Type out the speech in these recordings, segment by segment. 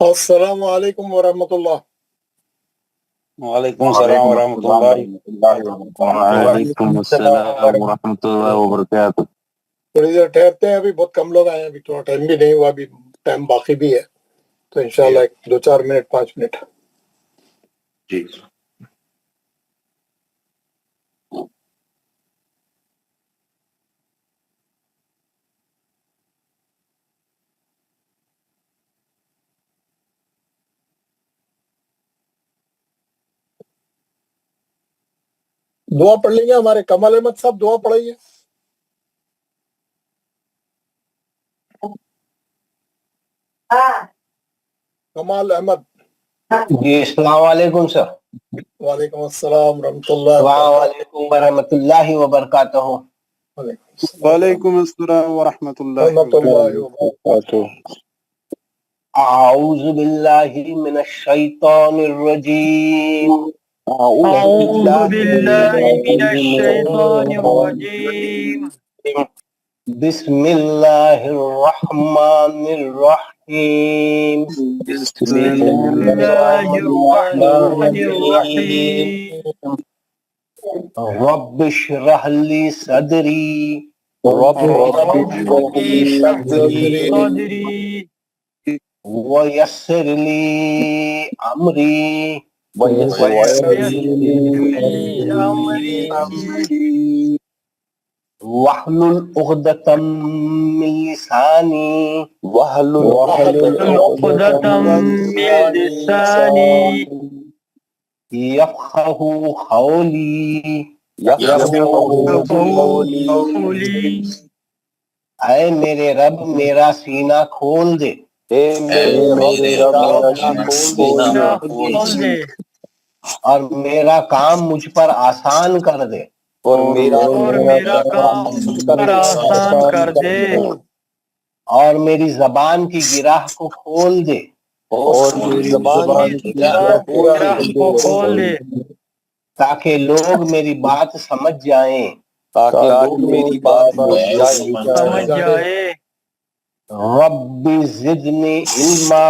السلام علیکم ورحمۃ اللہ۔ وعلیکم السلام ورحمۃ اللہ وعلیکم السلام ورحمۃ اللہ وبرکاتہ۔ تھوڑی دیر ٹھہرتے ہیں، ابھی بہت کم لوگ آئے ہیں، ابھی تھوڑا ٹائم بھی نہیں ہوا، ابھی ٹائم باقی بھی ہے، تو انشاءاللہ 2-4 منٹ 5 منٹ۔ جی دعا پڑھ لیں گے، ہمارے کمال احمد صاحب دعا پڑھائیے۔ کمال احمد۔ جی السلام علیکم سر۔ وعلیکم السلام ورحمۃ اللہ السلام علیکم ورحمۃ اللہ وبرکاتہ۔ وعلیکم السلام ورحمۃ اللہ وبرکاتہ۔ اعوذ باللہ من الشیطان الرجیم۔ أعوذ بالله من الشيطان الرجيم. بسم اللہ الرحمن الرحیم۔ بسم الله الرحمن الرحيم. رب اشرح لی صدری رب اشرح لي صدري ویسر لی امری ويسر لي أمري واحلل عقدۃ من لسانی عقدة من لساني یفقہوا قولی۔ قولي. اے میرے رب میرا سینہ کھول دے، سینہ کھول دے اور میرا کام مجھ پر آسان کر دے، اور میرا کام مجھ پر آسان کر دے، اور میری زبان کی گرہ کو کھول دے، گراہ کو کھول دے، تاکہ لوگ میری بات سمجھ جائیں۔ سمجھ جائے۔ رب زدنی علما،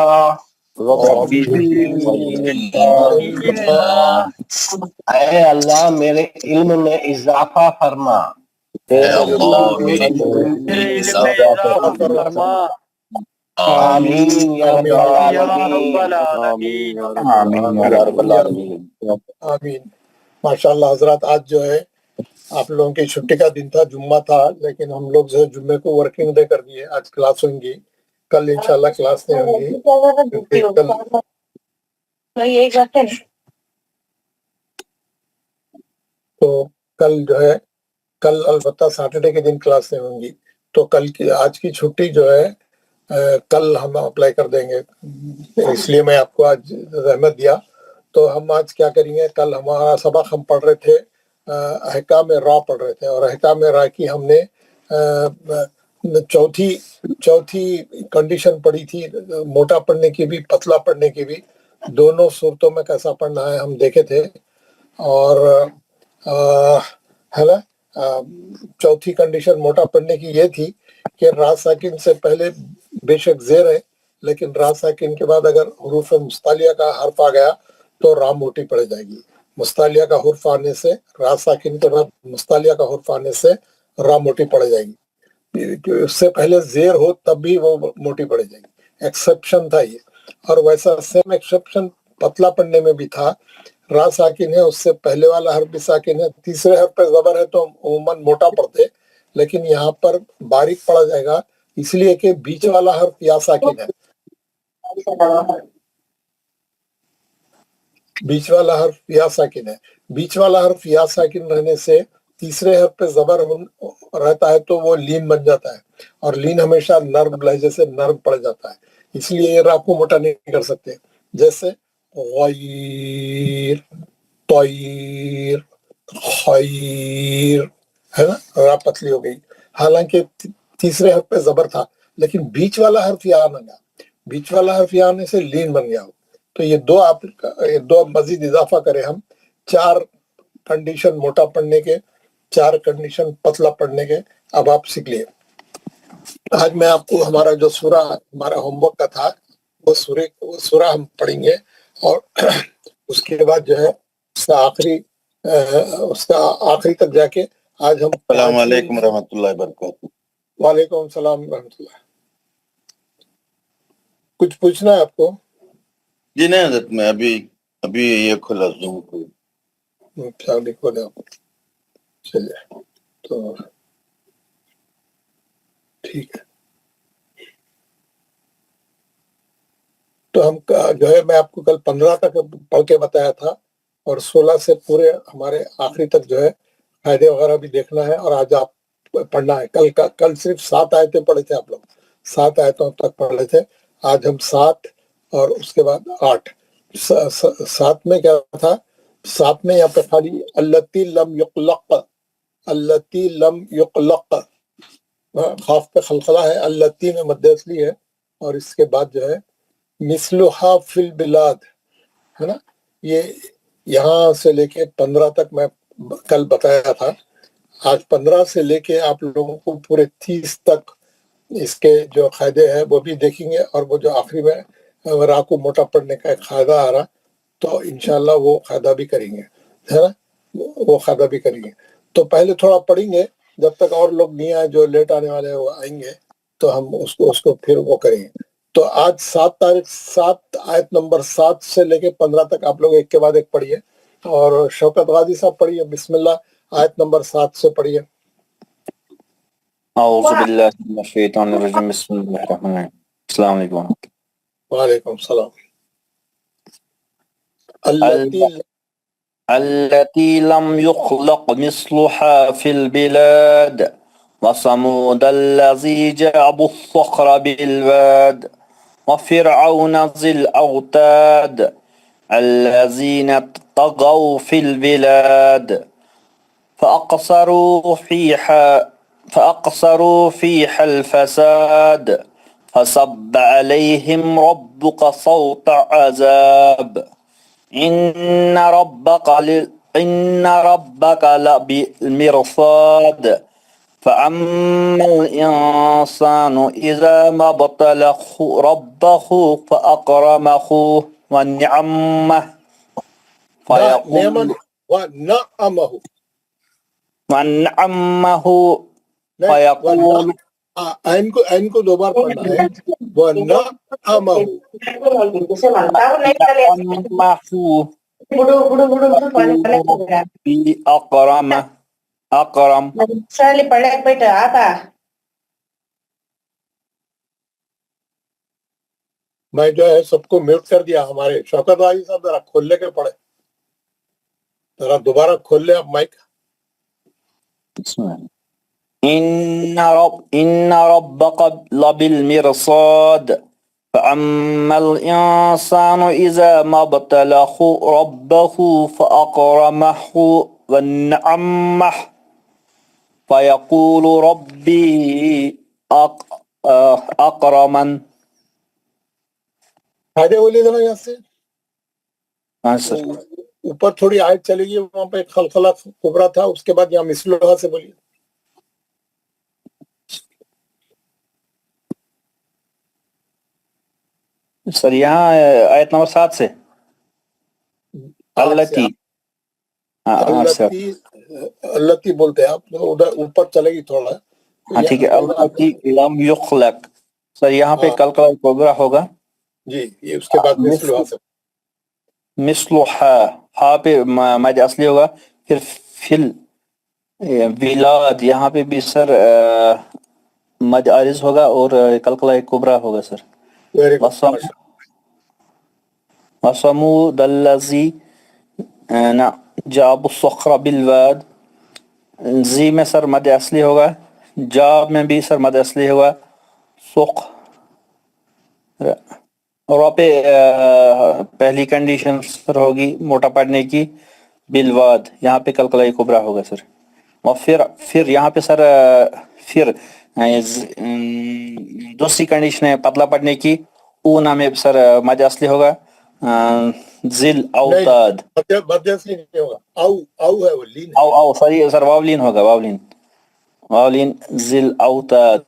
اے اللہ میرے علم میں اضافہ فرما۔ میرے علم میں اضافہ فرما۔ آمین یا رب یا العالمین۔ رب العالمین۔ آمین۔ ماشاءاللہ حضرات، آج جو ہے آپ لوگوں کی چھٹی کا دن تھا، جمعہ تھا، لیکن ہم لوگ جو ہے جمعے کو ورکنگ ڈے کر دیے۔ آج کلاس ہوں گی، کل انشاءاللہ کلاس نہیں ہوں گی، تو کل جو ہے کل البتہ سیٹرڈے کے دن کلاس نہیں ہوں گی، تو کل کی آج کی چھٹی جو ہے کل ہم اپلائی کر دیں گے، اس لیے میں آپ کو آج زحمت دیا۔ تو ہم آج کیا کریں گے، کل ہمارا سبق ہم پڑھ رہے تھے، احکام را پڑھ رہے تھے، اور احکام را کی ہم نے چوتھی کنڈیشن پڑھی تھی، موٹا پڑھنے کی بھی پتلا پڑھنے کی بھی، دونوں صورتوں میں کیسا پڑھنا ہے ہم دیکھے تھے۔ اور ہے نا، چوتھی کنڈیشن موٹا پڑھنے کی یہ تھی کہ را ساکن سے پہلے بے شک زیر ہے، لیکن را ساکن کے بعد اگر حروف مستعلیہ کا حرف آ گیا تو را موٹی پڑ جائے گی۔ مستعلیہ کا حرف آنے سے، را ساکن کے بعد مستعلیہ کا حرف آنے سے را موٹی پڑ جائے گی، اس سے پہلے زیر ہو تب بھی وہ موٹی پڑ جائے گی، ایکسیپشن تھا یہ۔ اور ویسا سیم ایکسیپشن پتلا پڑھنے میں بھی تھا، را ساکن ہے اس سے پہلے والا حرف بھی ساکن ہے، تیسرے حرف پہ زبر ہے تو عموماً موٹا پڑھتے، لیکن یہاں پر باریک پڑھا جائے گا، اس لیے کہ بیچ والا حرف یا ساکن ہے، بیچ والا حرف یا ساکن ہے، بیچ والا حرف یا ساکن رہنے سے تیسرے حرف پہ زبر رہتا ہے تو وہ لین بن جاتا ہے، اور لین ہمیشہ نرم لہجے سے نرم پڑ جاتا ہے، اس لیے یہ را کو موٹا نہیں کر سکتے، جیسے غیر، طیر، خیر، ہے نا، را پتلی ہو گئی، حالانکہ تیسرے حرف پہ زبر تھا، لیکن بیچ والا حرف یا آ گیا، بیچ والا حرف یا آنے سے لین بن گیا۔ تو یہ دو مزید اضافہ کریں ہم، 4 کنڈیشن موٹا پڑھنے کے، 4 کنڈیشن پتلا پڑھنے کے، اب آپ سیکھ لیے۔ آج میں آپ کو ہمارا جو سورہ ہمارا ہوم ورک کا تھا وہ سورہ ہم پڑھیں گے، اور اس کے بعد جو ہے اس کا آخری تک جا کے آج ہم السلام علیکم ورحمۃ اللہ وبرکاتہ۔ وعلیکم السلام ورحمۃ اللہ۔ کچھ پوچھنا ہے آپ کو؟ جی نہیں حضرت، میں ابھی یہ کھلا زوم کو۔ لکھو دیں آپ، چلیے تو ٹھیک ہے۔ تو ہم جو ہے میں آپ کو کل 15 تک پڑھ کے بتایا تھا، اور 16 سے پورے ہمارے آخری تک جو ہے فائدے وغیرہ بھی دیکھنا ہے، اور آج آپ پڑھنا ہے۔ کل صرف 7 آیتیں پڑھے تھے آپ لوگ، 7 آیتوں تک پڑھ رہے تھے۔ آج ہم 7 اور اس کے بعد 8۔ 7 میں کیا تھا؟ 7 میں یہاں پہ خالی التی لم یقلق، خاف پہ خلخلہ ہے، التی میں مد اصلی ہے، اور اس کے بعد جو ہے مثلھا فی البلاد ہے نا۔ یہ یہاں سے لے کے 15 تک میں کل بتایا تھا۔ آج 15 سے لے کے آپ لوگوں کو پورے 30 تک اس کے جو قاعدے ہیں وہ بھی دیکھیں گے، اور وہ جو آخری میں راہ کو موٹا پڑھنے کا ایک قاعدہ آ رہا، تو انشاءاللہ وہ قاعدہ بھی کریں گے، ہے نا، وہ قاعدہ بھی کریں گے۔ تو پہلے تھوڑا پڑھیں گے، جب تک اور لوگ نہیں آئے، جو لیٹ آنے والے ہیں وہ آئیں گے، تو ہم اس کو پھر وہ کریں گے۔ تو آج 7 آیت نمبر 7 سے لے کے 15 تک آپ لوگ ایک کے بعد ایک پڑھیے، اور شوکت غازی صاحب پڑھیے، بسم اللہ، آیت نمبر 7 سے پڑھیے۔ اعوذ باللہ من الشیطان الرجیم، بسم اللہ الرحمن الرحیم۔ السلام علیکم۔ وعلیکم السلام۔ التي لم يخلق مثلها في البلاد وثمود الذي جابوا الصخر بالواد وفرعون ذي الأوتاد الذين طغوا في البلاد فأقصروا فيها الفساد فصب عليهم ربك صوت عذاب إن ربك لبالمرصاد فأما الإنسان إذا ما ابتلاه ربه فأكرمه ونعمه فيقول عین کو 2 بار پڑھنا ہے، أكرم میں جو ہے سب کو میوٹ کر دیا۔ ہمارے شوکت غازی صاحب ذرا کھول لے کے پڑھے، ذرا دوبارہ کھول لے اب مائک۔ إن ربك لبالمرصاد فأما الإنسان إذا ما ابتلاه ربه فأكرمه ونعمه فيقول ربي أكرمن۔ فائدے بولیے ذرا یہاں سے ہاں سر۔ اوپر تھوڑی آیت چلے گی، وہاں پہ خلخلہ کبرا تھا، اس کے بعد یہاں مثلھا سے بولیے۔ سر یہاں آیت نمبر 7 سے التی بولتے ہیں آپ، ادھر اوپر چلے گی تھوڑا۔ ہاں ٹھیک ہے۔ التی لم یخلق، سر یہاں پہ کلکلہ کبرا ہوگا جی، یہ اس کے بعد مثلھا سے مثلھا، ہا پہ مد اصلی ہوگا، پھر فل ولاد یہاں پہ بھی سر مد عارض ہوگا، اور کلکلہ کبرا ہوگا سر۔ وثمود الذی جابوا الصخر بالواد، زی میں سر مد اصلی ہوگا، جاب میں بھی سر مد اصلی ہوگا، سخ اور پہ پہلی کنڈیشن سر ہوگی موٹا پڑھنے کی، بالواد یہاں پہ کلکلہ کبرا ہوگا سر۔ اور پھر یہاں پہ سر پھر دوسری کنڈیشن ہے پتلا پڑھنے کی، اونا میں سر مد اصلی ہوگا، ذل اوتاد، مد اصلی نہیں ہوگا، او ہے وہ لین، او ساری سر واولین ہوگا، واولین ذل اوتاد،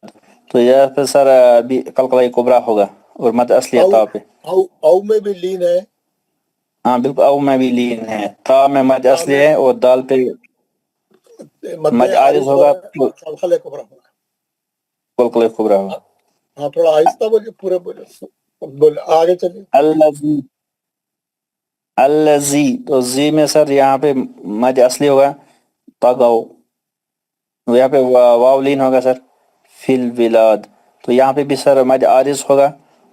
تو یہاں پہ سر بھی کلکلہ کبرا ہوگا، اور مد اصلی ہے تا پہ. او میں بھی لین ہے. ہاں بالکل, او میں بھی لین ہے, تا میں مد اصلی ہے اور دال پہ مد عارض ہوگا تو خلخلِ کبرا ہوگا. قلقلہ کبریٰ ہوگا. ہاں تھوڑا آہستہ بولیے, پورے بولے آگے چلیے. الذی, تو زی میں سر یہاں پہ مد اصلی ہوگا طغوا, یہاں پہ واو لین ہوگا سر. فی البلاد, تو یہاں پہ بھی سر مد عارض ہوگا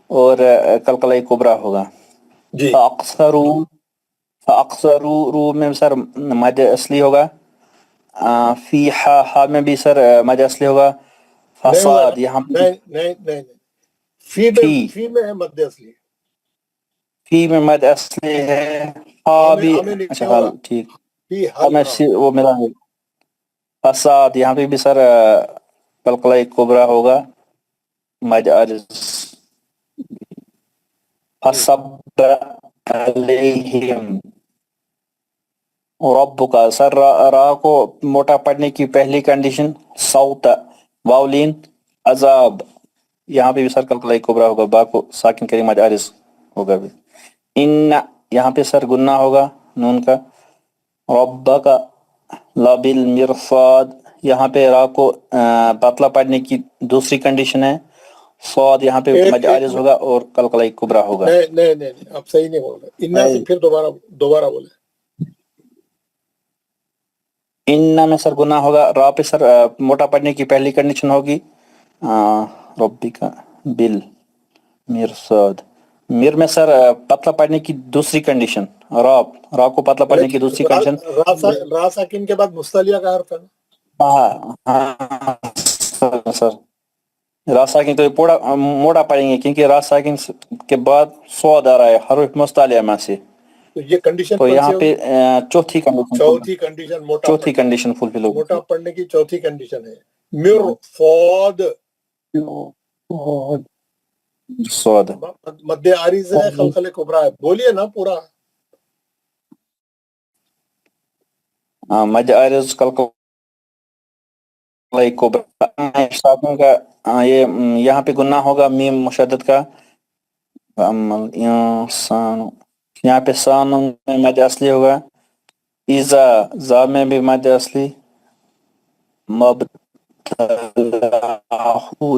اور قلقلہ کبریٰ ہوگا. جی فاقصروا رو میں سر مد اصلی ہوگا. فی ہا میں بھی سر مد اصلی ہوگا. نہیں ہوگا نا, فساد یہاں پہ نہیں. فی میں ہے مد اصلی. فی میں مد اصلی ہے. ہاں بھی ہمیں نہیں اچھا حال ہوگا. ٹھیک. فی ہاں حل میں وہ میرا ہے. فساد یہاں پہ بھی سر قلقلہ کبریٰ ہوگا مد عارض. فصب علیہم رب کا سر را کو موٹا پڑھنے کی پہلی کنڈیشن صوت واولین عذاب, یہاں پہ بھی سر قلقلہ کبریٰ ہوگا, با کو ساکن کریم مد عارض ہوگا بھی. ان یہاں پہ سر گناہ ہوگا نون کا. ربک لبالمرصاد, یہاں پہ را کو پتلا پڑھنے کی دوسری کنڈیشن ہے. صاد یہاں پہ مد عارض ہوگا اور قلقلہ کبریٰ ہوگا. نہیں آپ صحیح نہیں بول رہے. انا سے پھر دوبارہ بولے. ان میں سر گناہ ہوگا, را پہ سر موٹا پڑھنے کی پہلی کنڈیشن ہوگی ربک بالمرصاد. میر میں سر پتلا پڑھنے کی دوسری کنڈیشن, را کو پتلا پڑھنے کی دوسری کنڈیشن. را ساکن کے بعد مستعلیہ کا حرف ہے نا. ہاں سر را ساکن تو موٹا پڑھیں گے کیونکہ را ساکن کے بعد صاد آ رہا ہے حرف مستعلیہ میں سے. تو یہ کنڈیشن تو کون سی یہاں پہ ہوگی؟ چوتھی کنڈیشن کنڈیشن فلفل ہوگی. موٹا پڑھنے کی چوتھی کنڈیشن ہے مرصاد. صاد مد عارض ہے, قلقلہ کبریٰ ہے. بولیے نا پورا. مد عارض قلقلہ کبریٰ کا. یہ یہاں پہ گناہ ہوگا میم مشدد کا. یہاں پہ سان میں مد اصلی ہوگا. ایزا زا میں بھی مد اصلی.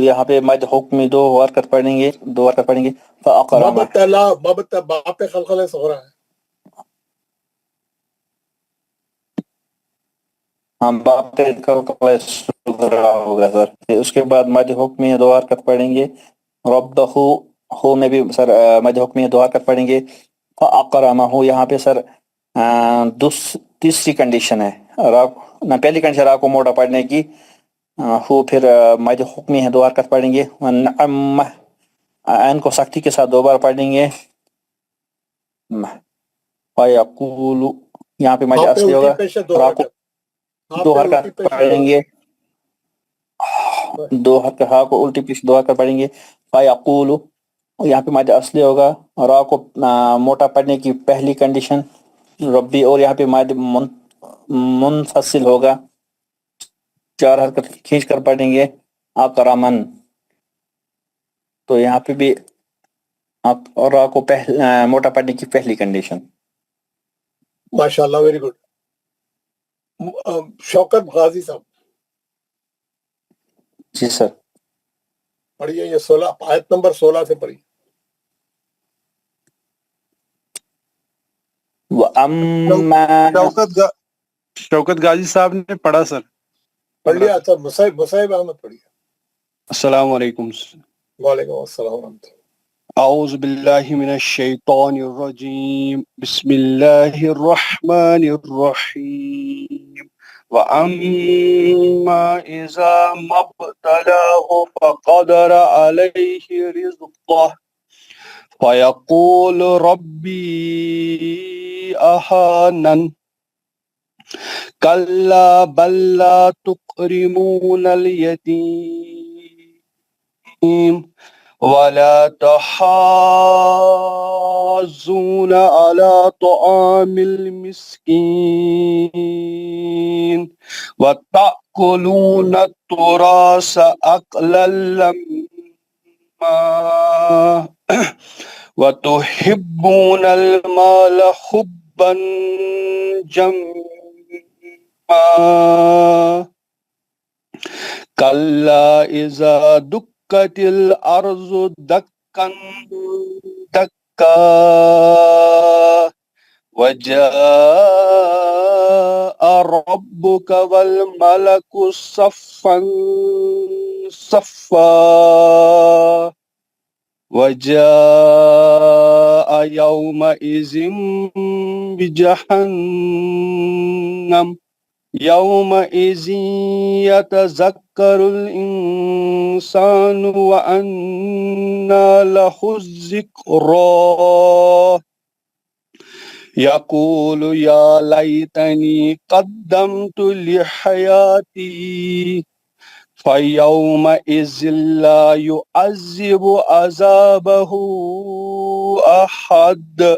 یہاں پہ مد حکمی دو حرکت پڑھیں گے. فاقرامہ, با پہ قلقلہ صغریٰ ہے. ہم باپ پہ قلقلہ صغریٰ ہوگا سر. اس کے بعد مد حکمی دو حرکت پڑھیں گے. ربہ ہو میں بھی سر مد حکمی دو حرکت پڑھیں گے. فاقرامہ یہاں پہ سر تیسری کنڈیشن ہے. پہلی کنڈیشن را کو موٹا پڑھنے کی, ہو پھر مد حکمی ہے دو حرکت پڑھیں گے. ونعمہ عین کو سختی کے ساتھ دو بار پڑھیں گے. فیقول یہاں پہ مد اصلی ہوگا. را کو دو حرکت پڑھیں گے. دو حرکت ہا کو الٹی پیچھے دو حرکت پڑھیں گے. فیقول یہاں پہ مد اصلی ہوگا. را کو موٹا پڑھنے کی پہلی کنڈیشن ربی, اور یہاں پہ مد منفصل ہوگا. چار حرکت کھینچ کر پڑھیں گے. اکرمن, تو یہاں پہ بھی را کو موٹا پڑھنے کی پہلی کنڈیشن. ماشاءاللہ, ویری گڈ. شوکت غازی صاحب جی سر. پڑھیے یہ 16 آیت نمبر 16 سے پڑھیے. شوکت غازی صاحب نے پڑھا سر. پڑھ لیا. اچھا مصعب احمد پڑھیے. السلام علیکم. وعلیکم السلام ورحمۃ اللہ. اعوذ باللہ من الشیطان الرجیم. بسم اللہ الرحمن الرحیم. وَأَمَّا إِذَا مَا ابْتَلَاهُ فَقَدَرَ عَلَيْهِ رِزْقَهُ فَيَقُولُ رَبِّي أَهَانَنِ كَلَّا بَل لَّا تُكْرِمُونَ الْيَتِيمَ وَلَا تَحَاضُّونَ عَلَى طَعَامِ الْمِسْكِينِ وَتَأْكُلُونَ التُّرَاثَ أَكْلًا لَّمًّا وتحبون المال حبا جما كلا إذا دكت الأرض دكا دكا وجاء ربك والملك صفا صفا وجاء يومئذ بجهنم يومئذ يتذكر الإنسان وأنى له الذكرى يقول يا ليتني قدمت لحياتي فيومئذ لا يعذب عذابه أحد.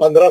15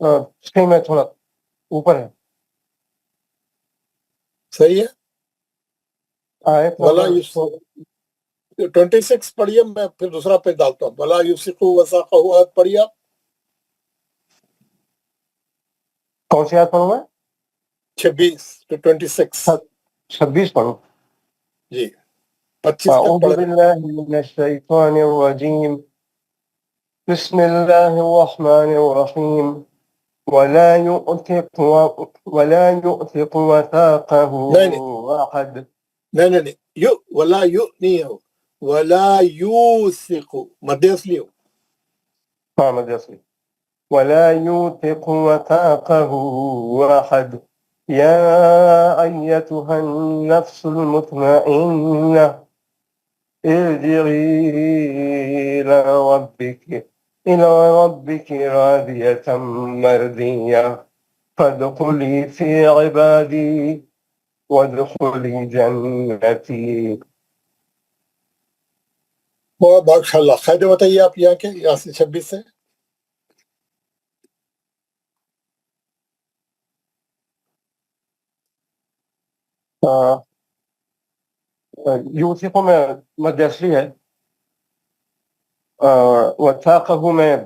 اسکرین میں تھوڑا اوپر ہے صحیح ہے. آیت ولا نمبر 26 پڑھیے, میں پھر دوسرا پیج ڈالتا ہوں. ولا یوسقو وثاقہ آیت پڑھیے آپ. کون سی آیت پڑھوں میں 26 to 26. 26 پڑھوں. جی 25 تک اعوذ پڑھ. باللہ من الشیطان الرجیم بسم اللہ الرحمن الرحیم ولا يؤثق وثاقه أحد. نہیں ولا یو نہیں ہو, ولا یوثقو مد اصلی ہو. ہاں مجھے اصلی ولا يوثق وثاقه أحد يا أيتها النفس المطمئنة ارجعي إلى ربك راضية مرضية فادخلي في عبادي وادخلي جنتي. بہت ماشاء اللہ. قاعدے بتائیے آپ یہاں کے, یہاں سے 26 سے. یوسف میں مد اصلی ہے, وثاقہ میں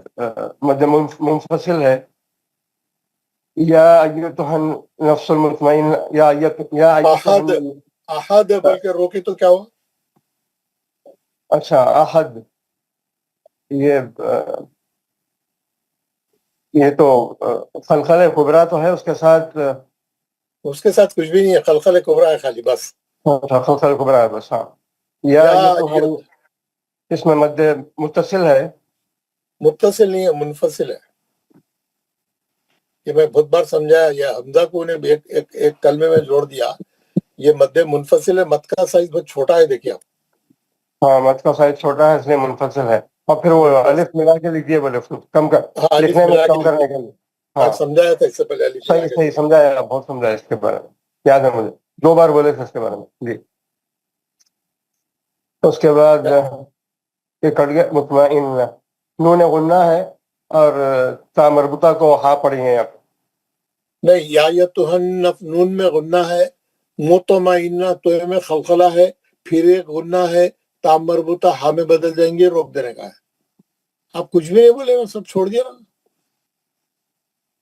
مد منفصل ہے. یا ایتها النفس المطمئنہ یا احد احد بلکہ روکی تو کیا ہوا؟ اچھا احد یہ تو خلخل کبریٰ تو ہے, اس کے ساتھ کچھ بھی نہیں ہے, خلخل کبریٰ ہے خالی بس. خلخل کبریٰ ہے بس. ہاں یا اس میں مد متصل ہے, متصل نہیں ہے, منفصل ہے. یہ میں بہت بار سمجھایا, یہ حمزہ کو نے ایک کلمے میں جوڑ دیا. یہ مد منفصل ہے, مد کا سائز بہت چھوٹا ہے. دیکھیے آپ, ہاں مد کا سائز چھوٹا ہے اس لیے منفصل ہے. اور پھر وہ الف ملا کے لکھ دیے بولے کم کر لکھنے میں کم کرنے کے لیے. ہاں سمجھایا تھا اس سے پہلے. صحیح سمجھایا, بہت سمجھایا اس کے بارے میں, یاد ہے مجھے 2 بار بولے تھے اس کے بارے میں. جی اس کے بعد یہ کٹ گیا مطمئن, نون غنہ ہے اور تا مربوطہ کو ہاں پڑھی ہیں آپ. نہیں, یا نون میں غنہ ہے, مطمئنہ تو میں خلخلہ ہے, پھر ایک غنہ ہے, تام مربوطہ ہاں میں بدل جائیں گے, روک دینے کا ہے. آپ کچھ بھی نہیں بولے, میں سب چھوڑ دیا نا.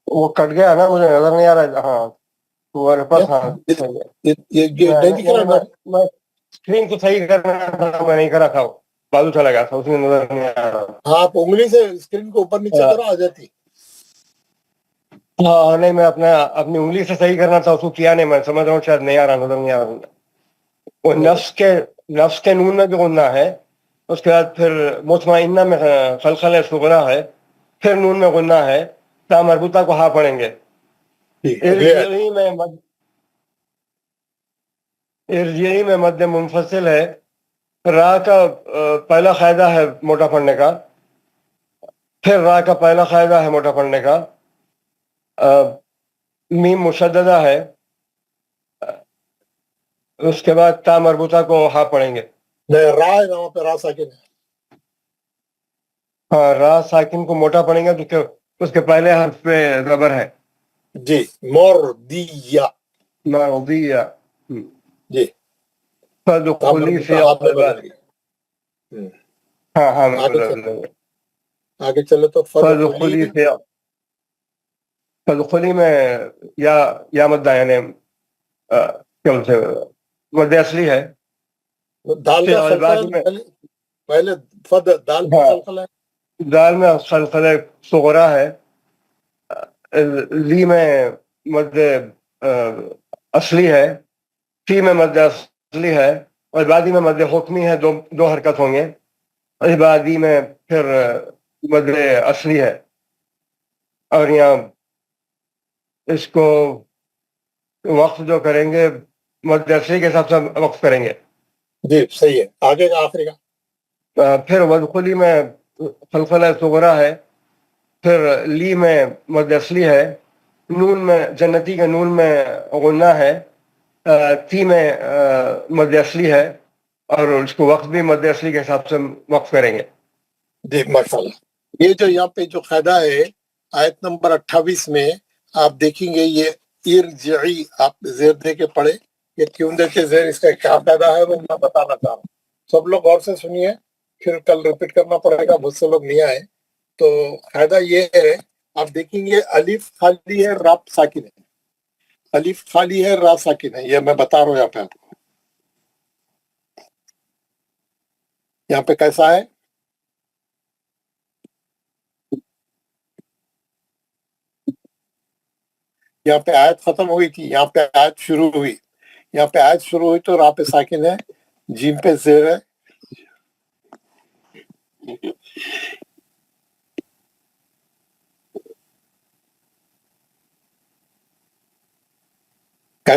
وہ کٹ گیا نا, مجھے نظر نہیں آ رہا. ہاں تمہارے پاس. ہاں یہ نہیں دکھ رہا نا. میں اسکرین کو صحیح کرنا تھا, میں نہیں کرا تھا, بازو چلا گیا تھا, اس میں نظر نہیں آ رہا. ہاں آپ انگلی سے اسکرین کو اوپر نیچے کرو, آ جاتی. ہاں نہیں, میں اپنی انگلی سے صحیح کرنا تھا, اس کو کیا نہیں. میں سمجھ رہا ہوں شاید نہیں آ رہا, نظر نہیں آ رہا. وہ نفس کے نون میں بھی غنہ ہے, اس کے بعد پھر مطمئنہ میں خلخل صغریٰ ہے, پھر نون میں غنہ ہے, تا مربوطہ کو ہاں پڑھیں گے. ارجعی میں مد منفصل ہے, را کا پہلا قاعدہ ہے موٹا پڑھنے کا, پھر را کا پہلا قاعدہ ہے موٹا پڑھنے کا, میم مشددہ ہے, اس کے بعد تا مربوطہ کو ہاں پڑھیں گے. نہیں, را ہے نا, وہاں پہ را ساکن ہے. ہاں را ساکن کو موٹا پڑھیں گے کیونکہ اس کے پہلے حرف پہ زبر ہے. جی مردیہ. مرضیہ. جی فادخلی فی عبادی. ہاں ہاں آگے چلے تو فادخلی میں یا مدہ یعنی کیا بولتے مد اصلی ہے. دال کا خلخلہ پہلے دال کا خلخلہ ہے, دال میں خلخلہ صغریٰ ہے, لی میں مد اصلی ہے, فی میں مد اصلی ہے, اور عبادی میں مد حکمی ہے. 2 حرکت ہوں گے. عبادی میں پھر مد اصلی ہے, اور یہاں اس کو وقف جو کریں گے مد اصلی کے حساب سے وقف کریں گے. جی صحیح ہے. آگے کا آخری کا پھر ودخلی میں خلخلہ صغریٰ ہے, پھر لی میں مد اصلی ہے, نون میں جنتی کے نون میں غنہ ہے, تی میں مد اصلی ہے, اور اس کو وقت بھی مد اصلی کے حساب سے وقف کریں گے. جی ماشاء اللہ. یہ جو یہاں پہ جو قاعدہ ہے آیت نمبر 28 میں آپ دیکھیں گے یہ ارجعی آپ زیر دے کے پڑھے، یہ کیوں دیتے زیر، اس کا کیا فائدہ ہے وہ میں بتانا چاہ رہا ہوں. سب لوگ غور سے سنیے، پھر کل ریپیٹ کرنا پڑے گا، بہت سے لوگ نہیں آئے. تو فائدہ یہ ہے، آپ دیکھیں گے الف خالی ہے، را ساکن ہے، الف خالی ہے، را ساکن ہے. یہ میں بتا رہا ہوں یہاں پہ آپ کو. یہاں پہ کیسا ہے؟ یہاں پہ آیت ختم ہوئی تھی، یہاں پہ آیت شروع ہوئی، یہاں پہ آیت شروع ہوئی تو را پہ ساکن ہے، جیم پہ زیر ہے.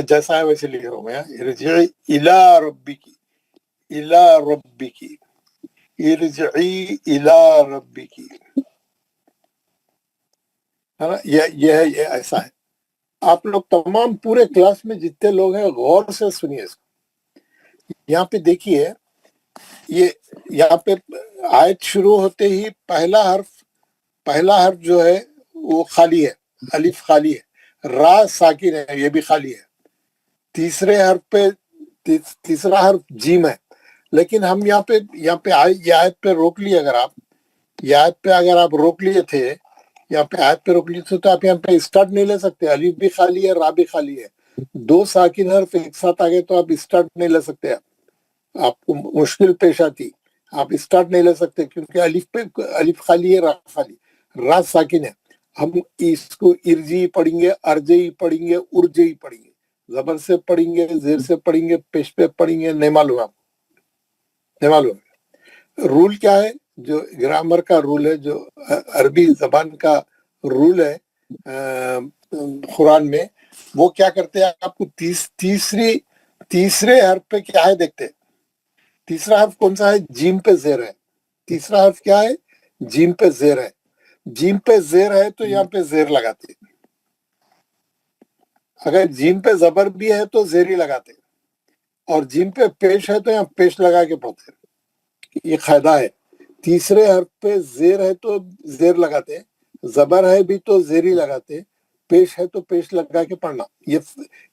جیسا ہے ویسے لکھ رہا ہوں میں. ارجعی الی ربکی، الی ربکی، ارجعی الی ربکی، ہے نا. یہ ہے، یہ ایسا ہے. آپ لوگ تمام پورے کلاس میں جتنے لوگ ہیں غور سے سنیے اس کو. یہاں پہ دیکھیے، یہ یہاں پہ آیت شروع ہوتے ہی پہلا حرف جو ہے وہ خالی ہے، الف خالی ہے، را ساکن ہے، یہ بھی خالی ہے. تیسرے حرف پہ تیسرا حرف جیم ہے. لیکن ہم یہاں پہ یہ آیت پہ روک لیے، اگر آپ یہ آیت پہ اگر آپ روک لیے تھے، یہاں پہ آیت پہ روک لیے تھے تو آپ یہاں پہ اسٹارٹ نہیں لے سکتے. الف بھی خالی ہے، را بھی خالی ہے، دو ساکن حرف ایک ساتھ آ گئے تو آپ اسٹارٹ نہیں لے سکتے. آپ کو مشکل پیش آتی، آپ اسٹارٹ نہیں لے سکتے کیونکہ الف خالی ہے، را خالی، را ساکن ہے. ہم اس کو ارجی پڑھیں گے، ارجئی پڑھیں گے، ارجئی پڑھیں گے، زبر سے پڑھیں گے، زیر سے پڑھیں گے، پیش پہ پڑھیں گے، نہیں معلوم آپ نہیں معلوم. رول کیا ہے؟ جو گرامر کا رول ہے، جو عربی زبان کا رول ہے قرآن میں، وہ کیا کرتے ہیں؟ آپ کو تیسرے حرف پہ کیا ہے دیکھتے. تیسرا حرف کون سا ہے؟ جیم پہ زیر ہے. تیسرا حرف کیا ہے؟ جیم پہ زیر ہے. جیم پہ زیر ہے تو یہاں پہ زیر لگاتے. اگر جیم پہ زبر بھی ہے تو زیری لگاتے، اور جیم پہ پیش ہے تو یہاں پیش لگا کے پڑھتے. یہ قاعدہ ہے. تیسرے حرف پہ زیر ہے تو زیر لگاتے، زبر ہے بھی تو زیری لگاتے، پیش ہے تو پیش لگا کے پڑھنا.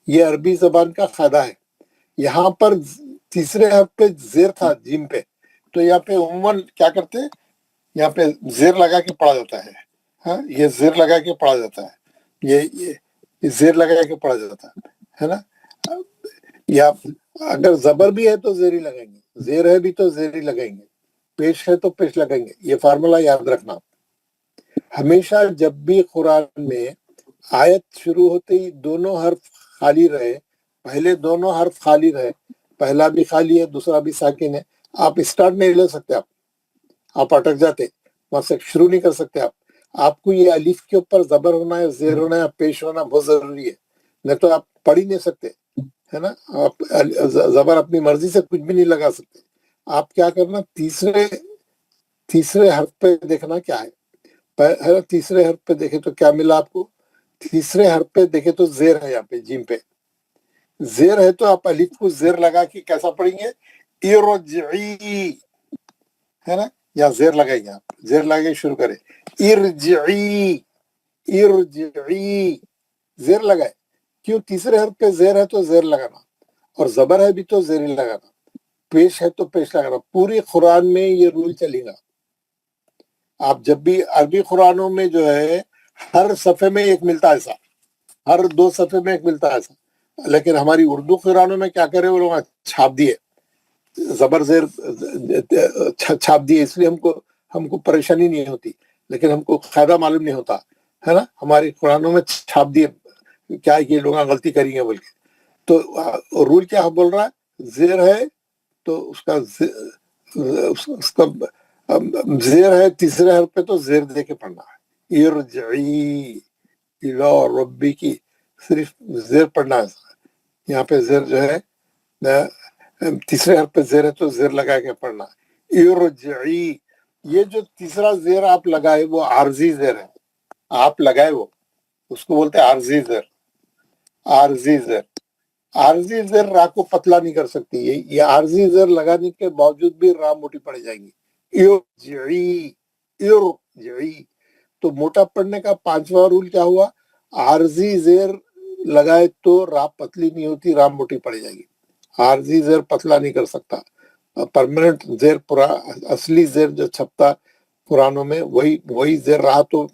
یہ عربی زبان کا قاعدہ ہے. یہاں پر تیسرے حرف پہ زیر تھا جیم پہ، تو یہاں پہ عموماً کیا کرتے، یہاں پہ زیر لگا کے پڑھا جاتا ہے. ہاں، یہ زیر لگا کے پڑھا جاتا ہے، یہ زیر لگا کے پڑھا جاتا ہے نا. یا اگر زبر بھی ہے تو زیری لگائیں گے، زیر ہے بھی تو زیری لگائیں گے، پیش ہے تو پیش لگائیں گے. یہ فارمولا یاد رکھنا. ہمیشہ جب بھی قرآن میں آیت شروع ہوتے ہی دونوں حرف خالی رہے، پہلے دونوں حرف خالی رہے، پہلا بھی خالی ہے، دوسرا بھی ساکن ہے، آپ اسٹارٹ نہیں لے سکتے. آپ اٹک جاتے، وہاں سے شروع نہیں کر سکتے. آپ کو یہ الف کے اوپر زبر ہونا ہے، زیر ہونا ہے، پیش ہونا بہت ضروری ہے، نہیں تو آپ پڑھ ہی نہیں سکتے، ہے نا. آپ زبر اپنی مرضی سے کچھ بھی نہیں لگا سکتے. آپ کیا کرنا، تیسرے حرف پہ دیکھنا کیا ہے. تیسرے حرف پہ دیکھے تو کیا ملا آپ کو؟ تیسرے حرف پہ دیکھے تو زیر ہے، یہاں پہ جیم پہ زیر ہے تو آپ الف کو زیر لگا کے کیسا پڑھیں گے؟ ارجعی، ہے نا. یا زیر لگائیں گے، آپ زیر لگا کے شروع کریں. ارجعی، ارجعی، زیر لگائے. کیوں؟ تیسرے حرف پہ زیر ہے تو زیر لگانا، اور زبر ہے بھی تو زیر لگانا، پیش ہے تو پیش لگانا. پوری قرآن میں یہ رول چلے گا. آپ جب بھی عربی قرآنوں میں جو ہے ہر صفحے میں ایک ملتا ہے ایسا، ہر 2 صفحے میں ایک ملتا ہے ایسا. لیکن ہماری اردو قرآنوں میں کیا کرے، وہ لوگ چھاپ دیے، زبر زیر چھاپ دیے، اس لیے ہم کو پریشانی نہیں ہوتی. لیکن ہم کو قاعدہ معلوم نہیں ہوتا ہے نا. ہماری قرآنوں میں چھاپ دیے، کیا ہے کہ لوگ غلطی کریں گے بول کے. تو رول کیا بول رہا ہے؟ زیر ہے تو اس کا زیر ہے تیسرے حرف پہ تو زیر دے کے پڑھنا ہے. ارجعی الی ربکی، صرف زیر پڑھنا ہے. یہاں پہ زیر جو ہے تیسرے حرف پہ زیر ہے تو زیر لگا کے پڑھنا ہے. ارجعی، یہ جو تیسرا زیر آپ لگائے وہ عارضی زیر ہے. آپ لگائے وہ، اس کو بولتے ہیں عارضی زیر. عارضی زیر، عارضی زیر را کو پتلا نہیں کر سکتی. یہ عارضی زیر لگانے کے باوجود بھی را موٹی پڑ جائیں گی. ارجعی، ارجعی. تو موٹا پڑھنے کا 5واں رول کیا ہوا؟ عارضی زیر لگائے تو را پتلی نہیں ہوتی، را موٹی پڑ جائے گی. عارضی زیر پتلا نہیں کر سکتا. پرماننٹ زیر اصلی زیر جو چھپتا پرانوں میں وہی زیر رہا تو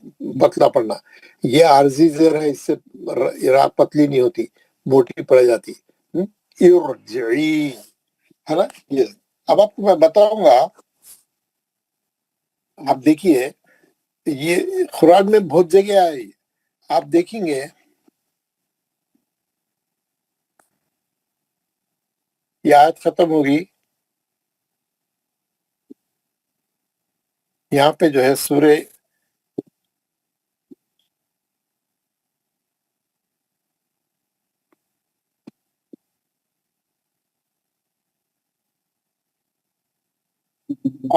پتلا پڑنا. یہ عارضی زیر ہے، اس سے را پتلی نہیں ہوتی، موٹی پڑ جاتی. ارجعی ہے نا. یہ اب آپ کو میں بتاؤں گا، آپ دیکھیے یہ قرآن میں بہت جگہ آئی. آپ دیکھیں گے یہ آیت ختم ہوگی، یہاں پہ جو ہے سورہ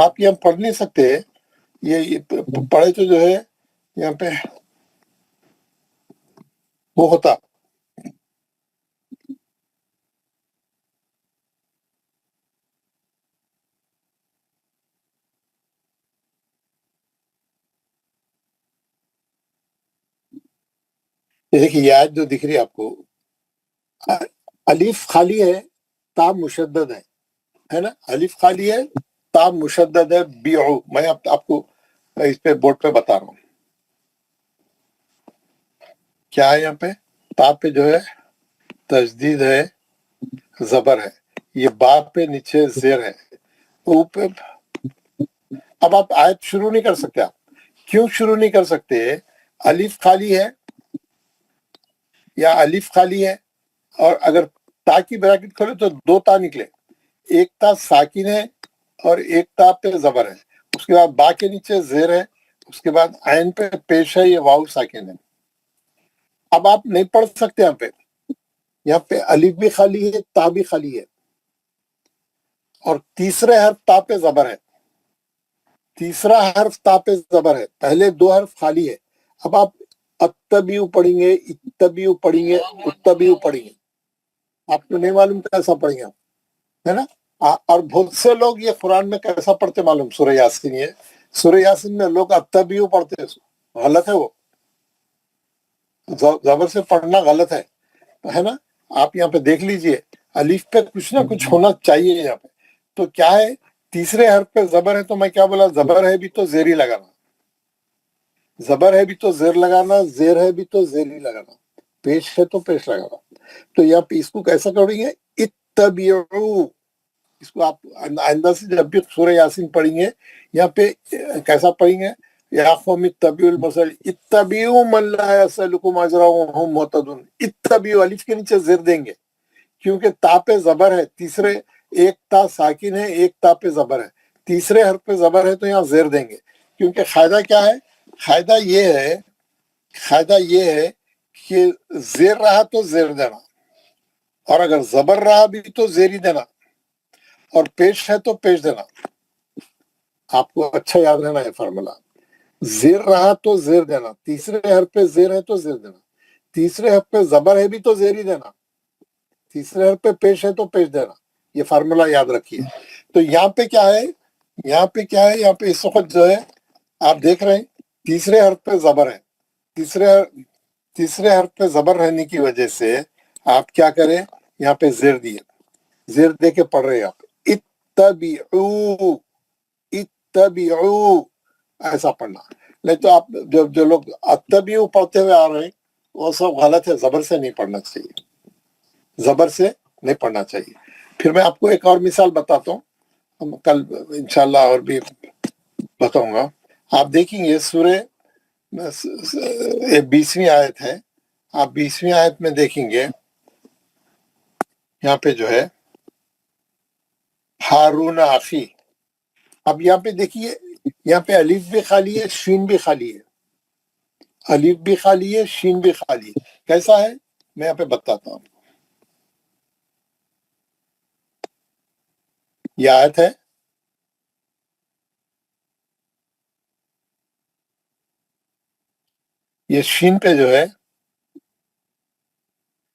آپ یہاں پڑھ نہیں سکتے. یہ پڑھے تو جو ہے یہاں پہ وہ ہوتا. یہ دیکھیے یہ آیت جو دکھ رہی ہے آپ کو، الف خالی ہے، تا مشدد ہے نا. الف خالی ہے، تا مشدد ہے. بیعو، میں آپ کو اس پہ بورڈ پہ بتا رہا ہوں کیا ہے. یہاں پہ تا پہ جو ہے تجدید ہے، زبر ہے. یہ با پہ نیچے زیر ہے، اوپر. اب آپ آیت شروع نہیں کر سکتے. آپ کیوں شروع نہیں کر سکتے؟ الف خالی ہے یا الف خالی ہے، اور اگر تا کی بریکٹ کھولے تو دو تا نکلے. ایک تا ساکن ہے اور ایک تا پہ زبر ہے، اس کے بعد با کے نیچے زیر ہے، اس کے بعد عین پہ پیش ہے، یہ واو ساکن ہے. اب آپ نہیں پڑھ سکتے. یہاں پہ الف بھی خالی ہے، تا بھی خالی ہے، اور تیسرے حرف تا پہ زبر ہے. تیسرا حرف تا پہ زبر ہے، پہلے دو حرف خالی ہے. اب آپ اتبیو پڑھیں گے، اتبیو پڑھیں گے، اتبیو پڑھیں گے. آپ کو نہیں معلوم کیسا پڑھیں گے آپ، ہے نا. اور بہت سے لوگ یہ قرآن میں کیسا پڑھتے معلوم؟ سورہ یاسین، یہ سورہ یاسین میں لوگ اتبیو پڑھتے ہیں. غلط ہے وہ، زبر سے پڑھنا غلط ہے نا. آپ یہاں پہ دیکھ لیجئے، الف پہ کچھ نہ کچھ ہونا چاہیے یہاں پہ. تو کیا ہے، تیسرے حرف پہ زبر ہے، تو میں کیا بولا؟ زبر ہے بھی تو زیری لگانا، زبر ہے بھی تو زیر لگانا، زیر ہے بھی تو زیری لگانا، پیش ہے تو پیش لگانا. تو یہاں پہ اس کو کیسا کریں گے؟ اتبعو. اس کو آپ آئندہ سے جب بھی سورہ یاسین پڑھیں گے، یہاں پہ کیسا پڑھیں گے؟ یا قوم اتبعوا المرسل اتبعوا من لا يسألكم اجرا وهم مهتدون. اتبعوا الف کے نیچے زیر دیں گے، کیونکہ تا پہ زبر ہے. تیسرے ایک تا ساکن ہے، ایک تا پہ زبر ہے. تیسرے حرف پہ زبر ہے تو یہاں زیر دیں گے. کیونکہ قاعدہ کیا ہے؟ قاعدہ یہ ہے کہ زیر رہا تو زیر دینا، اور اگر زبر رہا بھی تو زیری دینا، اور پیش ہے تو پیش دینا. آپ کو اچھا یاد رہنا ہے فارمولا. زیر رہا تو زیر دینا، تیسرے حرف پہ زیر ہے تو زیر دینا، تیسرے حرف پہ زبر ہے بھی تو زیر ہی دینا، تیسرے حرف پہ پیش ہے تو پیش دینا. یہ فارمولا یاد رکھیے. تو یہاں پہ کیا ہے؟ یہاں پہ اس وقت جو ہے آپ دیکھ رہے ہیں تیسرے حرف پہ زبر ہے. تیسرے حرف پہ زبر رہنے کی وجہ سے آپ کیا کریں؟ یہاں پہ زیر دیے، زیر دے کے پڑھ رہے ہیں آپ. اتبعو، اتبعو ایسا پڑھنا. نہیں تو آپ جو لوگ اتبعو پڑھتے ہوئے آ رہے ہیں وہ سب غلط ہے. زبر سے نہیں پڑھنا چاہیے، زبر سے نہیں پڑھنا چاہیے. پھر میں آپ کو ایک اور مثال بتاتا ہوں، کل انشاءاللہ اور بھی بتاؤں گا. آپ دیکھیں گے سورہ 20ویں آیت ہے. آپ 20ویں آیت میں دیکھیں گے یہاں پہ جو ہے ہارون اخی. اب یہاں پہ دیکھیے، یہاں پہ الف بھی خالی ہے، شین بھی خالی ہے. الف بھی خالی ہے، شین بھی خالی ہے. کیسا ہے میں یہاں پہ بتاتا ہوں. یہ آیت ہے، یہ شین پہ جو ہے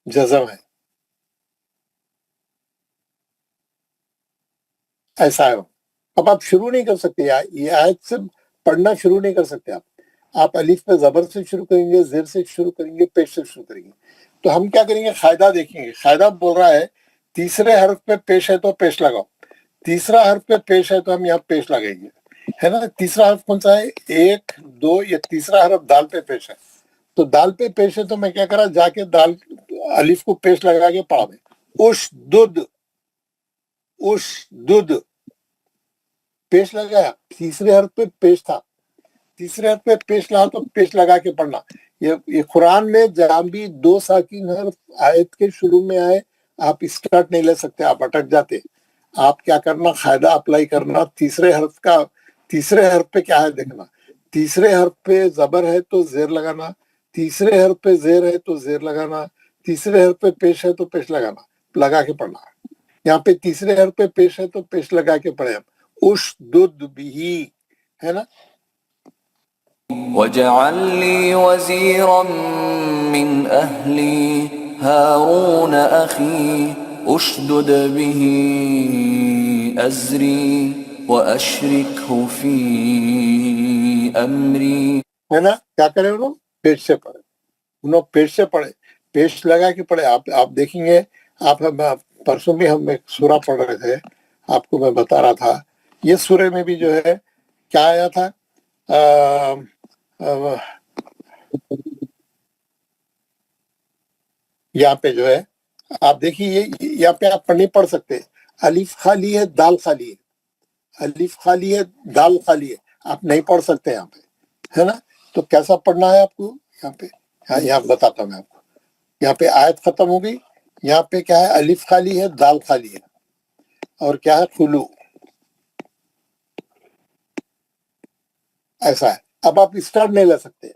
جزم ہے، ایسا ہے. اب آپ شروع نہیں کر سکتے، یہ آیت سے پڑھنا شروع نہیں کر سکتے آپ. آپ الف پہ زبر سے شروع کریں گے، زیر سے شروع کریں گے، پیش سے شروع کریں گے. تو ہم کیا کریں گے، قاعدہ دیکھیں گے. قاعدہ بول رہا ہے تیسرے حرف پہ پیش ہے تو پیش لگاؤ، تیسرا حرف پہ پیش ہے تو ہم یہاں پیش لگائیں گے، ہے نا. تیسرا حرف کون سا ہے، 1 2، یہ تیسرا حرف دال پہ پیش ہے. تو دال پہ پیش ہے تو میں کیا کرا، جا کے دال الف کو پیش لگا کے پڑھا میں، اشدد، اشدد، پیش لگایا. تیسرے حرف پہ پیش تھا، تیسرے حرف پہ پیش لگا تو پیش لگا کے پڑھنا. یہ قرآن میں جہاں بھی 2 ساکن حرف آیت کے شروع میں آئے آپ اسٹارٹ نہیں لے سکتے، آپ اٹک جاتے. آپ کیا کرنا، قاعدہ اپلائی کرنا. تیسرے حرف پہ کیا ہے دیکھنا، تیسرے حرف پہ زبر ہے تو زیر لگانا، تیسرے حرف پہ زیر ہے تو زیر لگانا، تیسرے حرف پہ پیش ہے تو پیش لگانا، لگا کے پڑھنا. یہاں پہ تیسرے حرف پہ پیش ہے تو پیش لگا کے پڑھے ہم، اشدد بھی، ہے نا. واجعل لي وزيرا من أهلي هارون أخي أشدد به أزري وأشركه في أمري. ہے نا. کیا کرے انہوں، پیش سے پڑھے، انہوں پیش سے پڑھے، پیش لگا کے پڑھے. آپ دیکھیں گے، آپ پرسوں بھی ہم ایک سورہ پڑھ رہے تھے، آپ کو میں بتا رہا تھا، یہ سورہ میں بھی جو ہے کیا آیا تھا، یہاں پہ جو ہے آپ دیکھیے، یہاں پہ آپ نہیں پڑھ سکتے، الف خالی ہے، دال خالی ہے، الف خالی ہے، دال خالی ہے، آپ نہیں پڑھ سکتے یہاں پہ، ہے نا. تو کیسا پڑھنا ہے آپ کو یہاں پہ، یہاں بتاتا ہوں میں آپ کو. یہاں پہ آیت ختم ہو گئی، یہاں پہ کیا ہے، الف خالی ہے، دال خالی ہے، اور کیا ہے، خلو، ایسا ہے. اب آپ اسٹارٹ نہیں لے سکتے،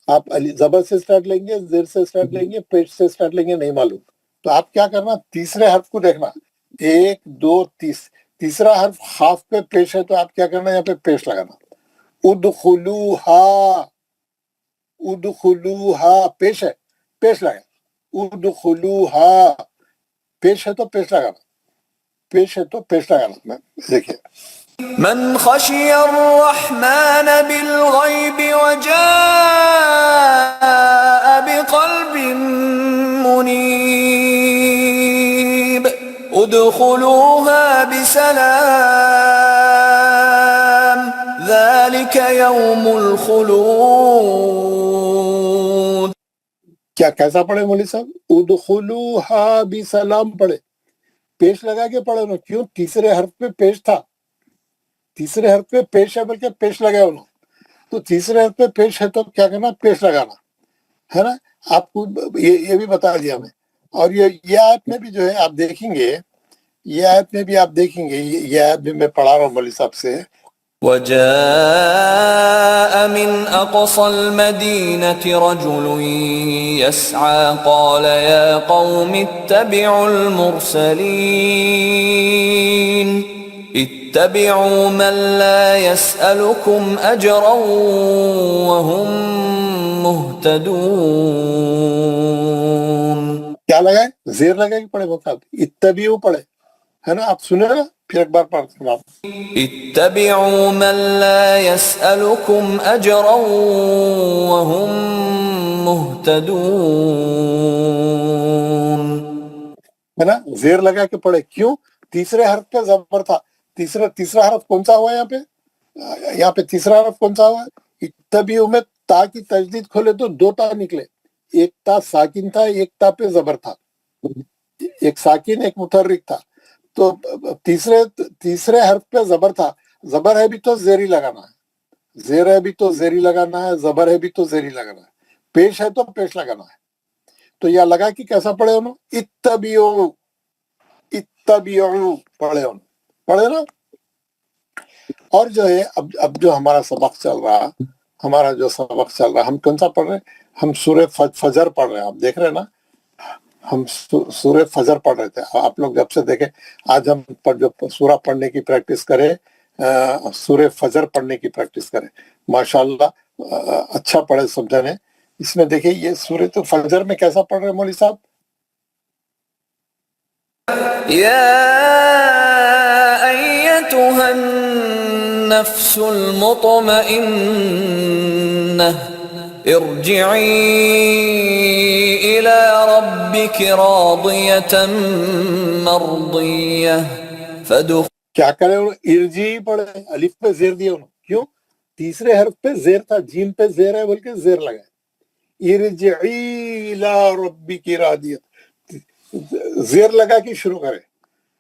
آپ زبر سے اسٹارٹ لیں گے، زیر سے اسٹارٹ لیں گے، پیش سے اسٹارٹ لیں گے، نہیں معلوم. تو آپ کیا کرنا، تیسرے حرف کو دیکھنا، 1 2 تیسرا حرف خاف پہ پیش ہے تو آپ کیا کرنا، یہاں پہ پیش لگانا. ادخلوہا، ادخلوہا، پیش ہے، پیش لگا. ادخلوہا، پیش ہے تو پیش لگانا، پیش ہے تو پیش لگانا. میں دیکھیے، من خشي الرحمن بالغيب وجاء بقلب منيب ادخلوها بسلام ذلك يوم الخلود. کیا کیسا پڑھے مولوی صاحب، ادخلوہا بسلام پڑھے، پیش لگا کے پڑھے انہوں. کیوں، تیسرے حرف پہ پیش تھا، تیسرے حرف پہ پیش ہے، بلکہ پیش لگا انہوں. تو تیسرے حرف پہ پیش ہے تو کیا کرنا، پیش لگانا، ہے نا. آپ کو یہ بھی بتا دیا میں. اور یہ آیت میں بھی جو ہے آپ دیکھیں گے، یہ آیت میں بھی آپ دیکھیں گے، یہ آیت بھی میں پڑھا رہا ہوں مولوی صاحب سے. وجاء من أقصى المدينة رجل يسعى قال يا قوم اتبعوا المرسلين اتبعوا من لا يسألكم أجرا وهم مهتدون. کیا لگائے، زیر لگا کے پڑھے بتا، اتبعوا پڑھے، ہے نا. آپ سنے نا، پھر ایک بار پڑھتے ہیں آپ. اتبعوا من لا يسألكم أجرا وهم مهتدون. ہے نا، زیر لگا کے پڑھے. کیوں، تیسرے حرف پہ زبر تھا. تیسرا حرف کون سا ہوا یہاں پہ، یہاں پہ تیسرا حرف کون سا ہوا، اتبعوا میں تا کی تجدید کھولے تو 2 تا نکلے، ایک تا ساکن تھا، ایک تا پہ زبر تھا، ایک ساکن ایک متحرک تھا. تو تیسرے حرف پہ زبر تھا، زبر ہے بھی تو زیری لگانا ہے، زیر ہے بھی تو زیری لگانا ہے، زبر ہے بھی تو زیری لگانا ہے، پیش ہے تو پیش لگانا ہے. تو یہ لگا کہ کیسا پڑھے انہوں، اتبعوا، اتبعوا پڑھے انہوں، پڑھے نا. اور جو ہے اب جو ہمارا سبق چل رہا، ہم کون سا پڑھ رہے ہیں، ہم سورہ فجر پڑھ رہے ہیں. آپ دیکھ رہے ہیں نا، ہم سورہ فجر پڑھ رہے تھے. آپ لوگ جب سے دیکھیں، آج ہم جو سورہ پڑھنے کی پریکٹس کریں، سورہ فجر پڑھنے کی پریکٹس کریں. ماشاءاللہ اچھا پڑھے سمجھانے. اس میں دیکھیں یہ سورہ فجر میں کیسا پڑھ رہے ہیں مولوی صاحب، يا أيتها النفس المطمئنة ارجعی الی ربک راضیة مرضیہ فادخلی کیا کرے انہوں ارجی پڑھے، الف پہ زیر دیا انہوں، کیوں؟ تیسرے حرف پہ زیر تھا، جیم پہ زیر ہے بول کے زیر لگائے، ارجعی الی ربک راضیۃ، زیر لگا کے شروع کرے،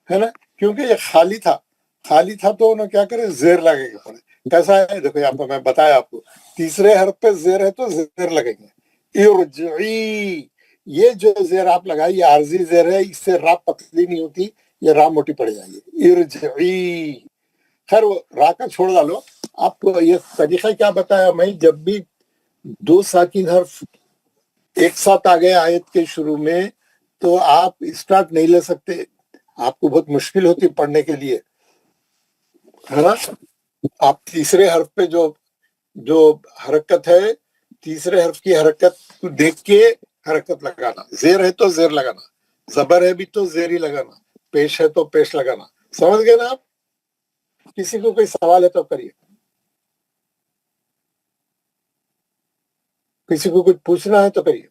ہے نا، کیونکہ یہ خالی تھا تو انہوں کیا کرے، زیر لگے گے پڑھے۔ کیسا ہے دیکھو یہاں پہ میں بتایا آپ کو، تیسرے حرف پہ زیر ہے تو زیر لگیں گے، ارجعی، یہ جو زیر آپ لگائی یہ عارضی زیر ہے، اس سے را پتلی نہیں ہوتی، یہ را موٹی پڑ جائے گی، ارجعی۔ خیر وہ را کا چھوڑ ڈالو، آپ کو یہ طریقہ کیا بتایا میں، جب بھی دو ساکن حرف ایک ساتھ آ گئے آیت کے شروع میں تو آپ اسٹارٹ نہیں لے سکتے، آپ کو بہت مشکل ہوتی پڑھنے کے لیے، ہے نا۔ آپ تیسرے حرف پہ جو حرکت ہے، تیسرے حرف کی حرکت کو دیکھ کے حرکت لگانا، زیر ہے تو زیر لگانا، زبر ہے بھی تو زیر ہی لگانا، پیش ہے تو پیش لگانا، سمجھ گئے نا آپ؟ کسی کو کوئی سوال ہے تو کریے، کسی کو کچھ پوچھنا ہے تو کریے۔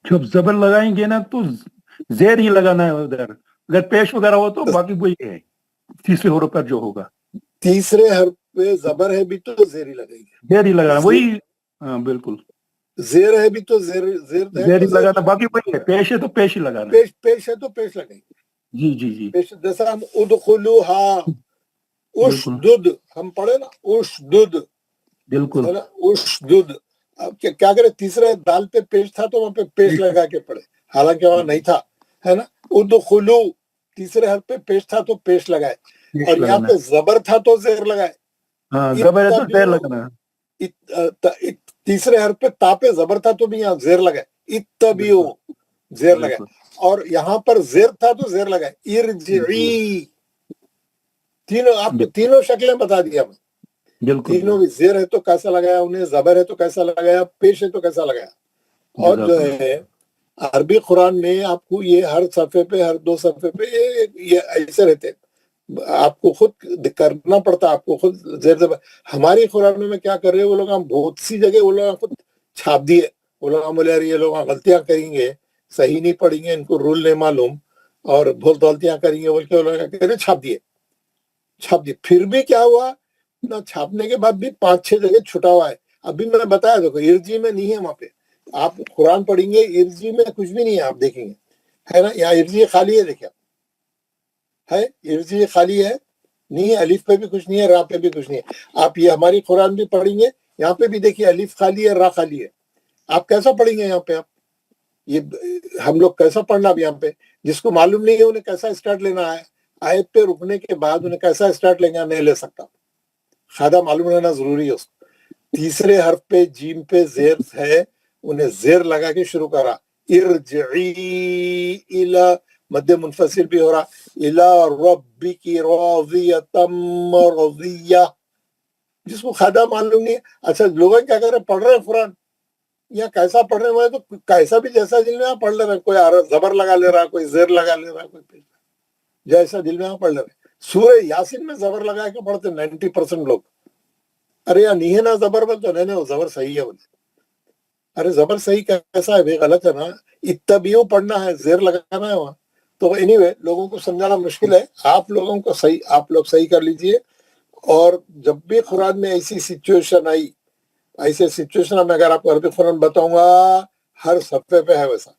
جب زبر لگائیں گے نا تو زیر ہی لگانا ہے ادھر، اگر پیش وغیرہ ہو تو باقی وہی ہے تیسرے حروف پر جو ہوگا، تیسرے حرف پہ زبر ہے بھی تو زیر ہی لگائیں گے، زیر ہی لگانا، وہی ہاں بالکل زیر ہے بھی تو زیر ہے زیر تو ہی زیر لگانا، باقی وہی ہے، پیش ہے تو پیش ہی لگانا ہے۔ پیش ہے تو پیش لگائیں گے، جی جی جی پیش جیسا ہم ادخلوہا، بالکل اشدد، ہم پڑھے نا اشدد، بالکل ہے نا، اشدد۔ اب کیا کرے، تیسرے دال پہ پیش تھا تو وہاں پہ پیش لگا کے پڑھے، حالانکہ وہاں نہیں تھا، ہے نا، ادخلو، تیسرے حرف پہ پیش تھا تو پیش لگائے، پیش اور یہاں لگانا پہ زبر تھا تو زیر لگائے، ہاں، زبر ہے تو زیر اتبعوا، لگانا ہے، تیسرے حرف پہ تا پہ زبر تھا تو بھی یہاں زیر لگائے، اتبعوا، بالکل زیر لگائے، بالکل اور یہاں پر زیر تھا تو زیر لگائے، ارجعی، تینوں آپ کو تینوں شکلیں بتا دیا میں، بالکل تینوں بھی، زیر ہے تو کیسا لگایا انہیں، زبر ہے تو کیسا لگایا، پیش ہے تو کیسا لگایا۔ اور جزاک جو اللہ۔ ہے عربی قرآن میں آپ کو یہ ہر صفحے پہ، ہر دو صفحے پہ یہ ایسے رہتے، آپ کو خود کرنا پڑتا، آپ کو خود زیر زبر۔ ہماری قرآن میں کیا کر رہے ہیں وہ لوگ، ہم بہت سی جگہ وہ لوگ خود چھاپ دیے، وہ لوگ بولے یار یہ لوگ غلطیاں کریں گے، صحیح نہیں پڑھیں گے، ان کو رول نہیں معلوم اور بہت غلطیاں کریں گے بول کے وہ لوگ کیا کرے، چھاپ دیے۔ پھر بھی کیا ہوا نہ، چھاپنے کے بعد بھی 5-6 جگہ چھٹا ہوا ہے، ابھی میں نے بتایا دیکھو ارجی میں نہیں ہے، وہاں پہ آپ قرآن پڑھیں گے ارجی میں کچھ بھی نہیں ہے، آپ دیکھیں گے، ہے نا، یہاں ارجی خالی ہے، دیکھیں ہے ارجی خالی ہے، نہیں ہے، الف پہ بھی کچھ نہیں ہے، را پہ بھی کچھ نہیں ہے۔ آپ یہ ہماری قرآن بھی پڑھیں گے، یہاں پہ بھی دیکھیے الف خالی ہے، را خالی ہے، آپ کیسا پڑھیں گے یہاں پہ؟ آپ یہ ہم لوگ کیسا پڑھنا اب یہاں پہ، جس کو معلوم نہیں ہے انہیں کیسا اسٹارٹ لینا ہے، آیت پہ رکنے کے بعد انہیں کیسا اسٹارٹ لینا، نہیں لے سکتا، قاعدہ معلوم رہنا ضروری ہے اس کو۔ تیسرے حرف پہ جیم پہ زیر ہے، انہیں زیر لگا کے شروع کرا، ارجعی الی، مد منفصل بھی ہو رہا، الی ربک راضیۃ مرضیہ، جس کو قاعدہ معلوم نہیں ہے۔ اچھا لوگ کیا کر رہے ہیں، پڑھ رہے ہیں قرآن، یا کیسا پڑھ رہے ہیں تو کیسا بھی جیسا دل میں پڑھ لے رہے ہیں، کوئی زبر لگا لے رہا، کوئی زیر لگا لے رہا، کوئی جیسا دل میں پڑھ لے رہے ہیں۔ سورہ یاسین میں زبر لگا کے پڑھتے 90% لوگ، ارے یا نہیں ہے نا زبر بول تو نہیں وہ زبر صحیح ہے بولتے، ارے زبر صحیح کیسا ہے بھائی، غلط ہے نا، اتبعوا پڑھنا ہے، زیر لگانا ہے وہاں۔ تو اینی وے لوگوں کو سمجھانا مشکل ہے، آپ لوگوں کو صحیح، آپ لوگ صحیح کر لیجئے، اور جب بھی قرآن میں ایسی سچویشن آئی، ایسے سچویشن میں اگر آپ کو عربی قرآن بتاؤں گا ہر صفحے پہ ہے ویسا،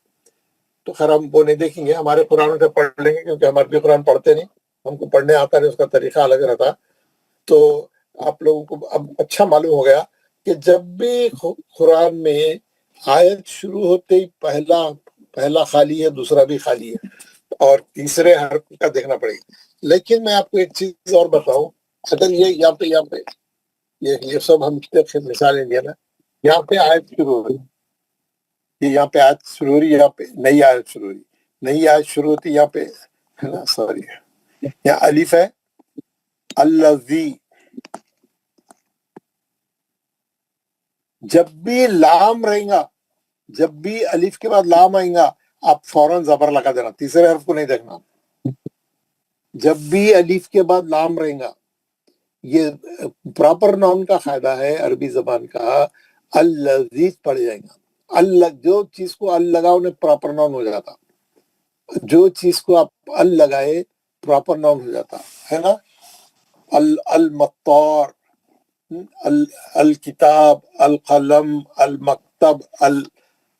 تو خیر ہم وہ نہیں دیکھیں گے، ہمارے قرآن سے پڑھ لیں گے، کیونکہ ہم عربی قرآن پڑھتے نہیں، ہم کو پڑھنے آتا نہیں، اس کا طریقہ الگ رہتا۔ تو آپ لوگوں کو اب اچھا معلوم ہو گیا کہ جب بھی قرآن میں آیت شروع ہوتے ہی پہلا خالی ہے، دوسرا بھی خالی ہے، اور تیسرے حرف کا دیکھنا پڑے گا۔ لیکن میں آپ کو ایک چیز اور بتاؤں، اگر یہ یہاں پہ یہ سب ہم مثالیں دیا نا، یہاں پہ آیت شروع ہو رہی، یہاں پہ آیت شروع ہو رہی، یہاں پہ نئی آیت شروع ہو رہی، نئی آیت شروع ہوتی یہاں پہ، ہے نا، سوری یہاں الف ہے، الذی، جب بھی لام رہیں گا، جب بھی الف کے بعد لام آئیں گا آپ فوراً زبر لگا دینا، تیسرے حرف کو نہیں دیکھنا، جب بھی الف کے بعد لام رہیں گا یہ پراپر ناؤن کا فائدہ ہے عربی زبان کا، الذی پڑھ جائے گا. اللہ، جو چیز کو ال لگاؤ نے پراپر ناؤن ہو جاتا، جو چیز کو آپ ال لگائے پراپر ناؤن ہو جاتا ہے نا. المطار، الکتاب، القلم، المکتب،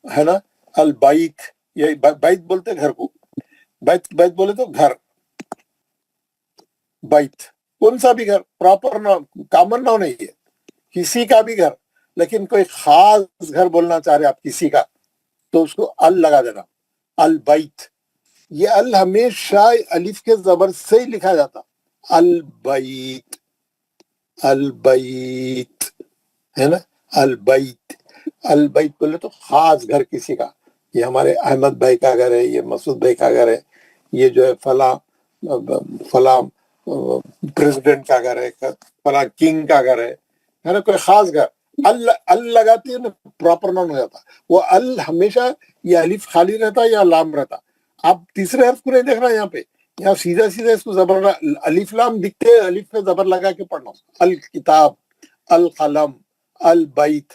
ہے نا، البیت. یہ بیت بولتے گھر کو، بیت بولے تو گھر، بیت کون سا بھی گھر، پراپر ناؤن، کامن ناؤن ہے یہ، کسی کا بھی گھر. لیکن کوئی خاص گھر بولنا چاہ رہے آپ کسی کا تو اس کو ال لگا دینا، البیت. یہ ال ہمیشہ الف کے زبر سے ہی لکھا جاتا، البیت، البیت ہے نا، البیت. البیت بولے تو خاص گھر کسی کا. یہ ہمارے احمد بھائی کا گھر ہے، یہ مسعود بھائی کا گھر ہے، یہ جو ہے فلاں فلاں پریزیڈنٹ کا گھر ہے، فلاں کنگ کا گھر ہے نا، کوئی خاص گھر. ال لگاتی ہے نا پراپر ناؤن ہو جاتا. وہ ال ہمیشہ یا الف خالی رہتا یا لام رہتا. آپ تیسرے حرف کو نہیں دیکھنا یہاں پہ، یہاں سیدھا سیدھا اس کو زبر، الف لام دکھتے، الف پہ زبر لگا کے پڑھنا. الکتاب، القلم، البیت،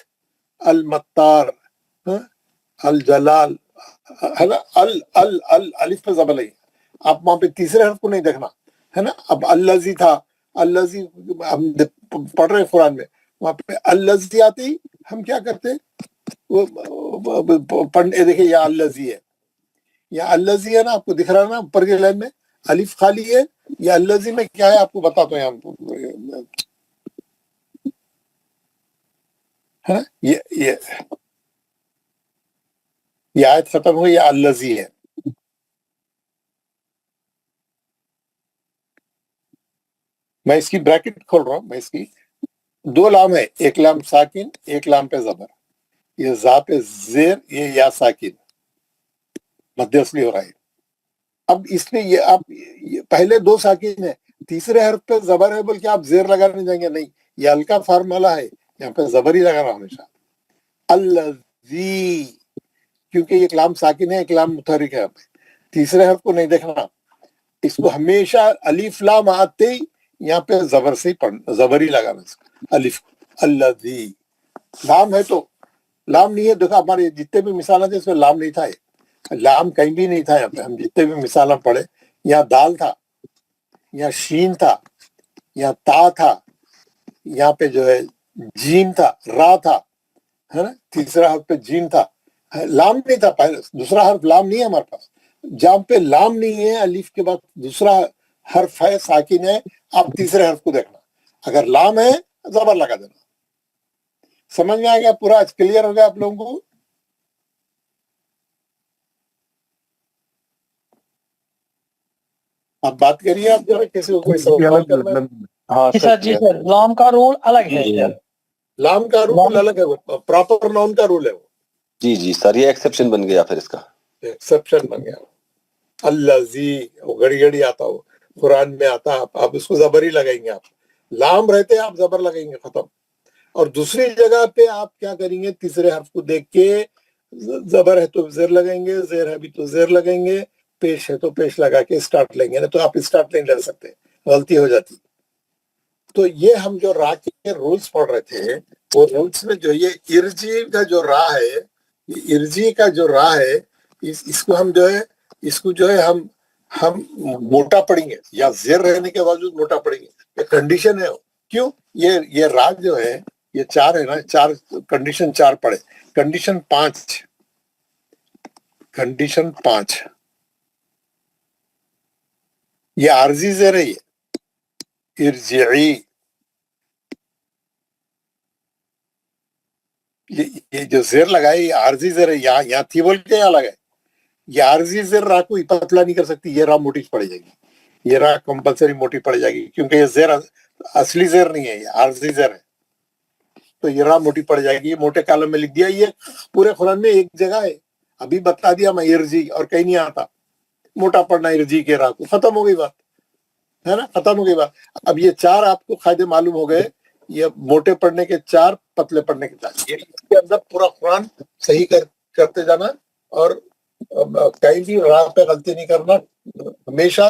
المطار، الجلال، ہے نا. الف پہ زبر لگی. آپ وہاں پہ تیسرے حرف کو نہیں دیکھنا ہے نا. اب الذی تھا، الذی ہم پڑھ رہے ہیں قرآن میں، وہاں پہ الذی آتے ہی ہم کیا کرتے، پڑھنے دیکھیں یا الذی ہے، یا الذی ہے نا، آپ کو دکھ رہا ہے نا اوپر کی لائن میں الف خالی ہے، یا الذی میں کیا ہے آپ کو بتاتا ہوں یہاں ہے نا. یہ آیت ختم ہوئی، یا الذی ہے. میں اس کی بریکٹ کھول رہا ہوں، میں اس کی دو لام ہے، ایک لام ساکن، ایک لام پہ زبر. یہ زا پہ زیر، یہ یا ساکن مد اصلی ہو رہا ہے. اب اس میں یہ آپ پہلے دو ساکن ہے، تیسرے حرف پہ زبر ہے، بلکہ آپ زیر لگانے جائیں گے نہیں، یہ ہلکا فارمولا ہے، یہاں پہ زبر ہی لگانا ہمیشہ. الذی، کیونکہ یہ لام ساکن ہے، ایک لام متحرک ہے، یہاں پہ تیسرے حرف کو نہیں دیکھنا، اس کو ہمیشہ الف لام آتے ہی یہاں پہ زبر سے ہی پڑھنا، زبر ہی لگانا اس کو، الف. الذی لام ہے تو لام نہیں ہے، دیکھو ہمارے جتنے بھی مثالیں تھے اس میں لام نہیں تھا، لام کہیں بھی نہیں تھا. یہاں پہ ہم جتنے بھی مثالیں پڑھے، یہاں دال تھا، یہاں شین تھا، یہاں تا تھا، یہاں پہ جو ہے جیم تھا، را تھا، ہے نا، تیسرا حرف پہ جیم تھا، لام نہیں تھا. پہلے دوسرا حرف لام نہیں ہے ہمارے پاس. جہاں پہ لام نہیں ہے، الف کے بعد دوسرا حرف ہے ساکن ہے، آپ تیسرے حرف کو دیکھنا. اگر لام ہے زبر لگا دینا. سمجھ میں آ گیا؟ پورا کلیئر ہو گیا آپ لوگوں کو؟ آپ بات کریے، آپ جو ہے کسی کو کوئی سوال کرنا ہے؟ ہاں جی سر، جی سر، لام کا رول الگ ہے سر. لام کا رول الگ ہے، وہ پراپر ناؤن کا رول ہے، وہ جی جی سر، یہ ایکسیپشن بن گیا پھر اس کا. ایکسپشن بن گیا. الذی وہ گھڑی گھڑی آتا، ہو قرآن میں آتا، آپ اس کو زبر ہی لگائیں گے. آپ لام رہتے آپ زبر لگائیں گے، ختم. اور دوسری جگہ پہ آپ کیا کریں گے، تیسرے حرف کو دیکھ کے زبر ہے تو زیر لگائیں گے، زیر ہے بھی تو زیر لگائیں گے، پیش ہے تو پیش لگا کے اسٹارٹ لیں گے، نا تو آپ اسٹارٹ نہیں لے سکتے، غلطی ہو جاتی. تو یہ ہم جو را کے رولز پڑھ رہے تھے، وہ رولز میں جو یہ ارجی کا جو را ہے، یہ ارجی کا جو را ہے، اس کو ہم جو ہے ہم موٹا پڑھیں گے، یا زیر رہنے کے باوجود موٹا پڑھیں گے. یہ کنڈیشن ہے. کیوں؟ یہ را جو ہے، یہ چار ہے نا، چار کنڈیشن، چار پڑھے. کنڈیشن 5، کنڈیشن 5 یہ عارضی زیر ہے. یہ ارجعی، یہ جو زیر لگائے یہ عارضی زیر ہے. یہاں تھی بول کے یہاں لگائے. یہ عارضی زیر را کو پتلا نہیں کر سکتی، یہ را موٹی پڑ جائے گی، یہ را کمپلسری موٹی پڑ جائے گی، کیونکہ یہ زیر اصلی زیر نہیں ہے، یہ عارضی زیر ہے. تو یہ را موٹی پڑ جائے گی. یہ موٹے کالم میں لکھ دیا. یہ پورے قرآن میں ایک جگہ ہے، ابھی بتا دیا میں ارجی، اور کہیں نہیں آتا موٹا پڑھنا ارجی کے را کو. ختم ہو گئی بات، ہے نا، ختم ہو گئی بات. اب یہ چار آپ کو قاعدے معلوم ہو گئے، یہ موٹے پڑھنے کے چار، پتلے پڑھنے کے چار. یہ اس کے اندر پورا قرآن صحیح کرتے جانا، اور کہیں بھی راہ پہ غلطی نہیں کرنا. ہمیشہ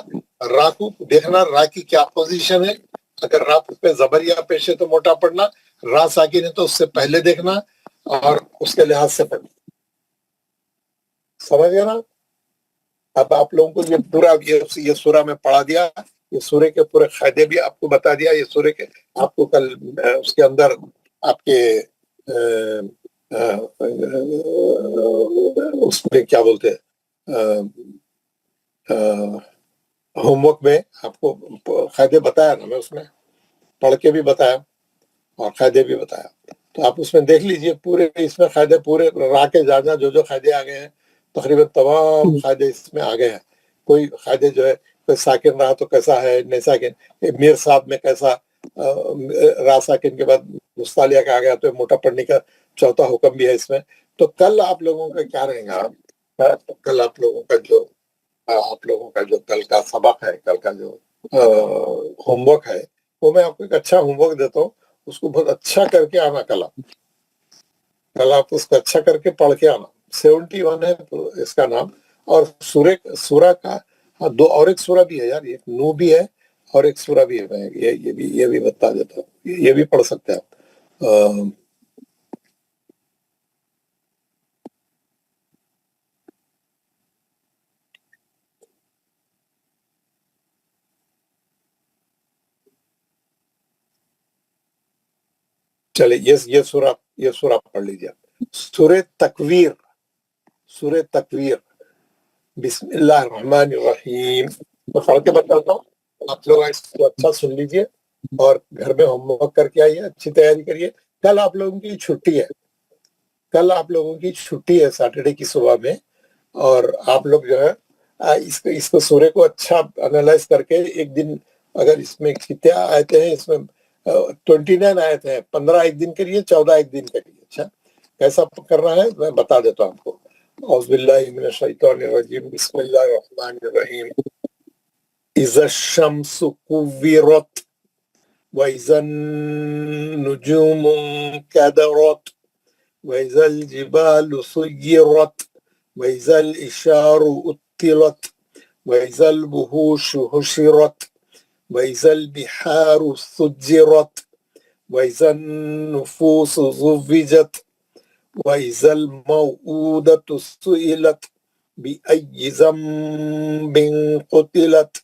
راہ کو دیکھنا، راہ کی کیا پوزیشن ہے، اگر را پہ زبر یا پیش ہے تو موٹا پڑھنا, را ساکن ہے تو اس سے پہلے دیکھنا اور اس کے لحاظ سے پڑھنا. سمجھ گیا نا؟ اب آپ لوگوں کو یہ پورا یہ سورہ میں پڑھا دیا, یہ سورے کے پورے قاعدے بھی آپ کو بتا دیا, یہ سورے کے آپ کو کل اس کے اندر آپ کے اس میں کیا بولتے ہوم ورک میں آپ کو قاعدے بتایا نا, میں اس میں پڑھ کے بھی بتایا اور قاعدے بھی بتایا, تو آپ اس میں دیکھ لیجئے پورے اس میں قاعدے پورے را کے جانا جو قاعدے آ گئے ہیں تقریباً تمام قاعدے اس میں آ گئے ہیں. کوئی قاعدے جو ہے کوئی ساکن رہا تو کیسا ہے, نہیں ساکن میر صاحب میں کیسا را ساکن کے بعد مستعلیہ کا آ گیا تو موٹا پڑھنے کا چوتھا حکم بھی ہے اس میں. تو کل آپ لوگوں کا کیا رہے گا, کل آپ لوگوں کا جو کل کا سبق ہے, کل کا جو ہوم ورک ہے, وہ میں آپ کو ایک اچھا ہوم ورک دیتا ہوں, اس کو بہت اچھا کر کے آنا. کل آپ اس کو اچھا کر کے پڑھ کے آنا. 71 ہے اس کا نام, اور سورہ کا دو اور ایک سورہ بھی ہے یار, ایک نو بھی ہے اور ایک سورہ بھی ہے. میں یہ بھی بتا دیتا ہوں, یہ بھی پڑھ سکتے ہیں آپ. چلے یہ سورہ پڑھ لیجیے. سورہ تکویر. بسم اللہ الرحمن الرحیم. میں پڑھ کے بتاتا ہوں, آپ لوگ اس کو اچھا سن لیجیے اور گھر میں ہوم ورک کر کے آئیے, اچھی تیاری کریے. کل آپ لوگوں کی چھٹی ہے, سیٹرڈے کی صبح میں, اور آپ لوگ جو ہے اس کو سورے کو اچھا انالائز کر کے ایک دن, اگر اس میں کتنے آیتیں ہیں, اس میں 29 آیتیں ہیں, 15 ایک دن کریے, 14 ایک دن کریے. اچھا کیسا کرنا ہے میں بتا دیتا ہوں آپ کو. اعوذ باللہ من الشیطان الرجیم, بسم اللہ الرحمن الرحیم. اذا الشمس كورت واذا النجوم انكدرت واذا الجبال سيرت واذا العشار عطلت واذا الوحوش حشرت واذا البحار سجرت واذا النفوس زوجت وإذا الموءودة سئلت بأي ذنب قتلت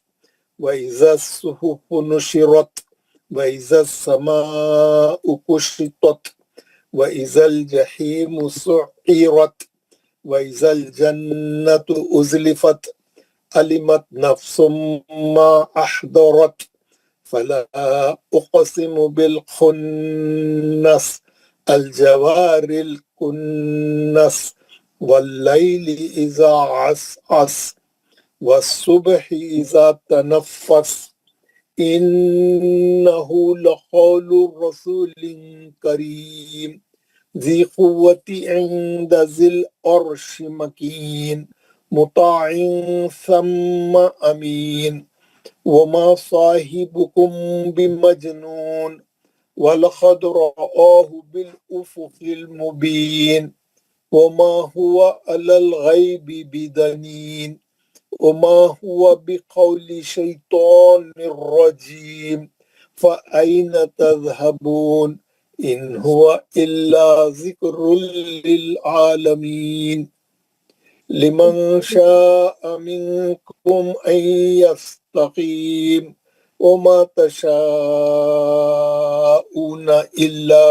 وإذا الصحف نشرت وإذا السماء كشطت وإذا الجحيم سعرت وإذا الجنة أزلفت علمت نفس ما أحضرت فلا أقسم بالخنس الجوار الكنس والليل إذا عسعس والصبح إذا تنفس إنه لقول رسول كريم ذي قوة عند ذي العرش مكين مطاع ثم أمين وما صاحبكم بمجنون ولقد رآه بالأفق المبين وما هو على الغيب بدنين وما هو بقول شيطان رجيم فأين تذهبون إن هو إلا ذكر للعالمين لمن شاء منكم أن يستقيم وما تشاءون إلا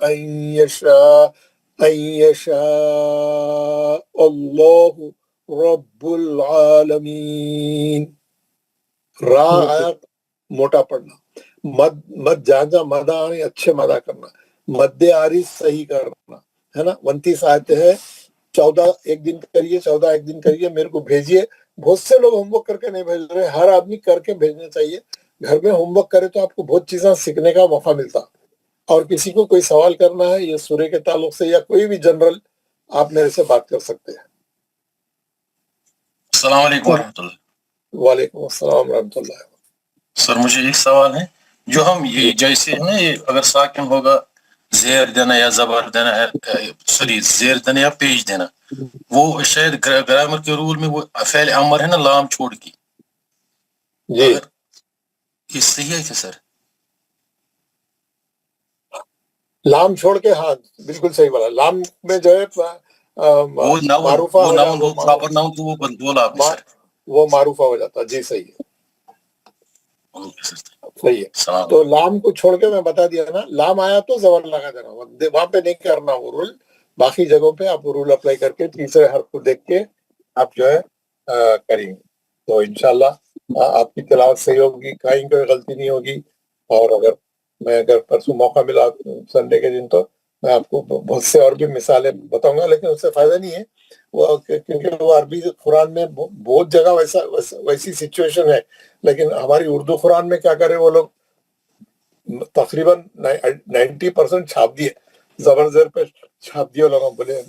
أن يشاء الله رب العالمین. را آیت موٹا پڑھنا, مد جہاں مدہ آنے اچھے مدہ کرنا, مد عارض صحیح کرنا ہے نا. 29 آیتیں ہیں, 14 ایک دن کریے, 14 ایک دن کریے, میرے کو بھیجیے. بہت سے لوگ ہوم ورک کر کے نہیں بھیج رہے, ہر آدمی کر کے بھیجنا چاہیے. گھر میں ہوم ورک کرے تو آپ کو بہت چیزیں سیکھنے کا موقع ملتا. اور کسی کو کوئی سوال کرنا ہے یہ سورے کے تعلق سے یا کوئی بھی جنرل, آپ میرے سے بات کر سکتے ہیں. السلام علیکم ورحمۃ اللہ. وعلیکم السلام ورحمۃ اللہ. سر مجھے ایک سوال ہے, جو ہم یہ جیسے ہے نا, یہ اگر ساکن ہوگا زیر دینا یا زبر دینا, سوری زیر دینا یا پیش دینا, وہ شاید گرامر کے رول میں وہ فعل امر ہے نا لام چھوڑ کے, جی یہ صحیح ہے کیا سر؟ لام چھوڑ کے ہاں بالکل صحیح بولا. لام میں جو ہے وہ ناؤن معروفہ وہ ہو جائے ناؤن وہ پراپر ناؤن تو وہ بولا آپ نے سر. وہ معروفہ ہو جاتا. جی صحیح ہے اوکے سر. صحیح ہے. السلام تو لام کو چھوڑ کے میں بتا دیا نا, لام آیا تو زبر لگا دینا, وہاں پہ نہیں کرنا وہ رول. باقی جگہوں پہ آپ رول اپلائی کر کے تیسرے حرف کو دیکھ کے آپ جو ہے کریں گے تو انشاءاللہ آپ کی تلاوت صحیح ہوگی, کہیں کوئی غلطی نہیں ہوگی. اور اگر پرسوں موقع ملا سنڈے کے دن تو میں آپ کو بہت سے اور بھی مثالیں بتاؤں گا, لیکن اس سے فائدہ نہیں ہے وہ, کیونکہ وہ عربی قرآن میں بہت جگہ ویسی سچویشن ہے. لیکن ہماری اردو قرآن میں کیا کرے وہ لوگ تقریباً 90% چھاپ دیے, زبر زیر پہ چھاپ دیے لوگوں. بولے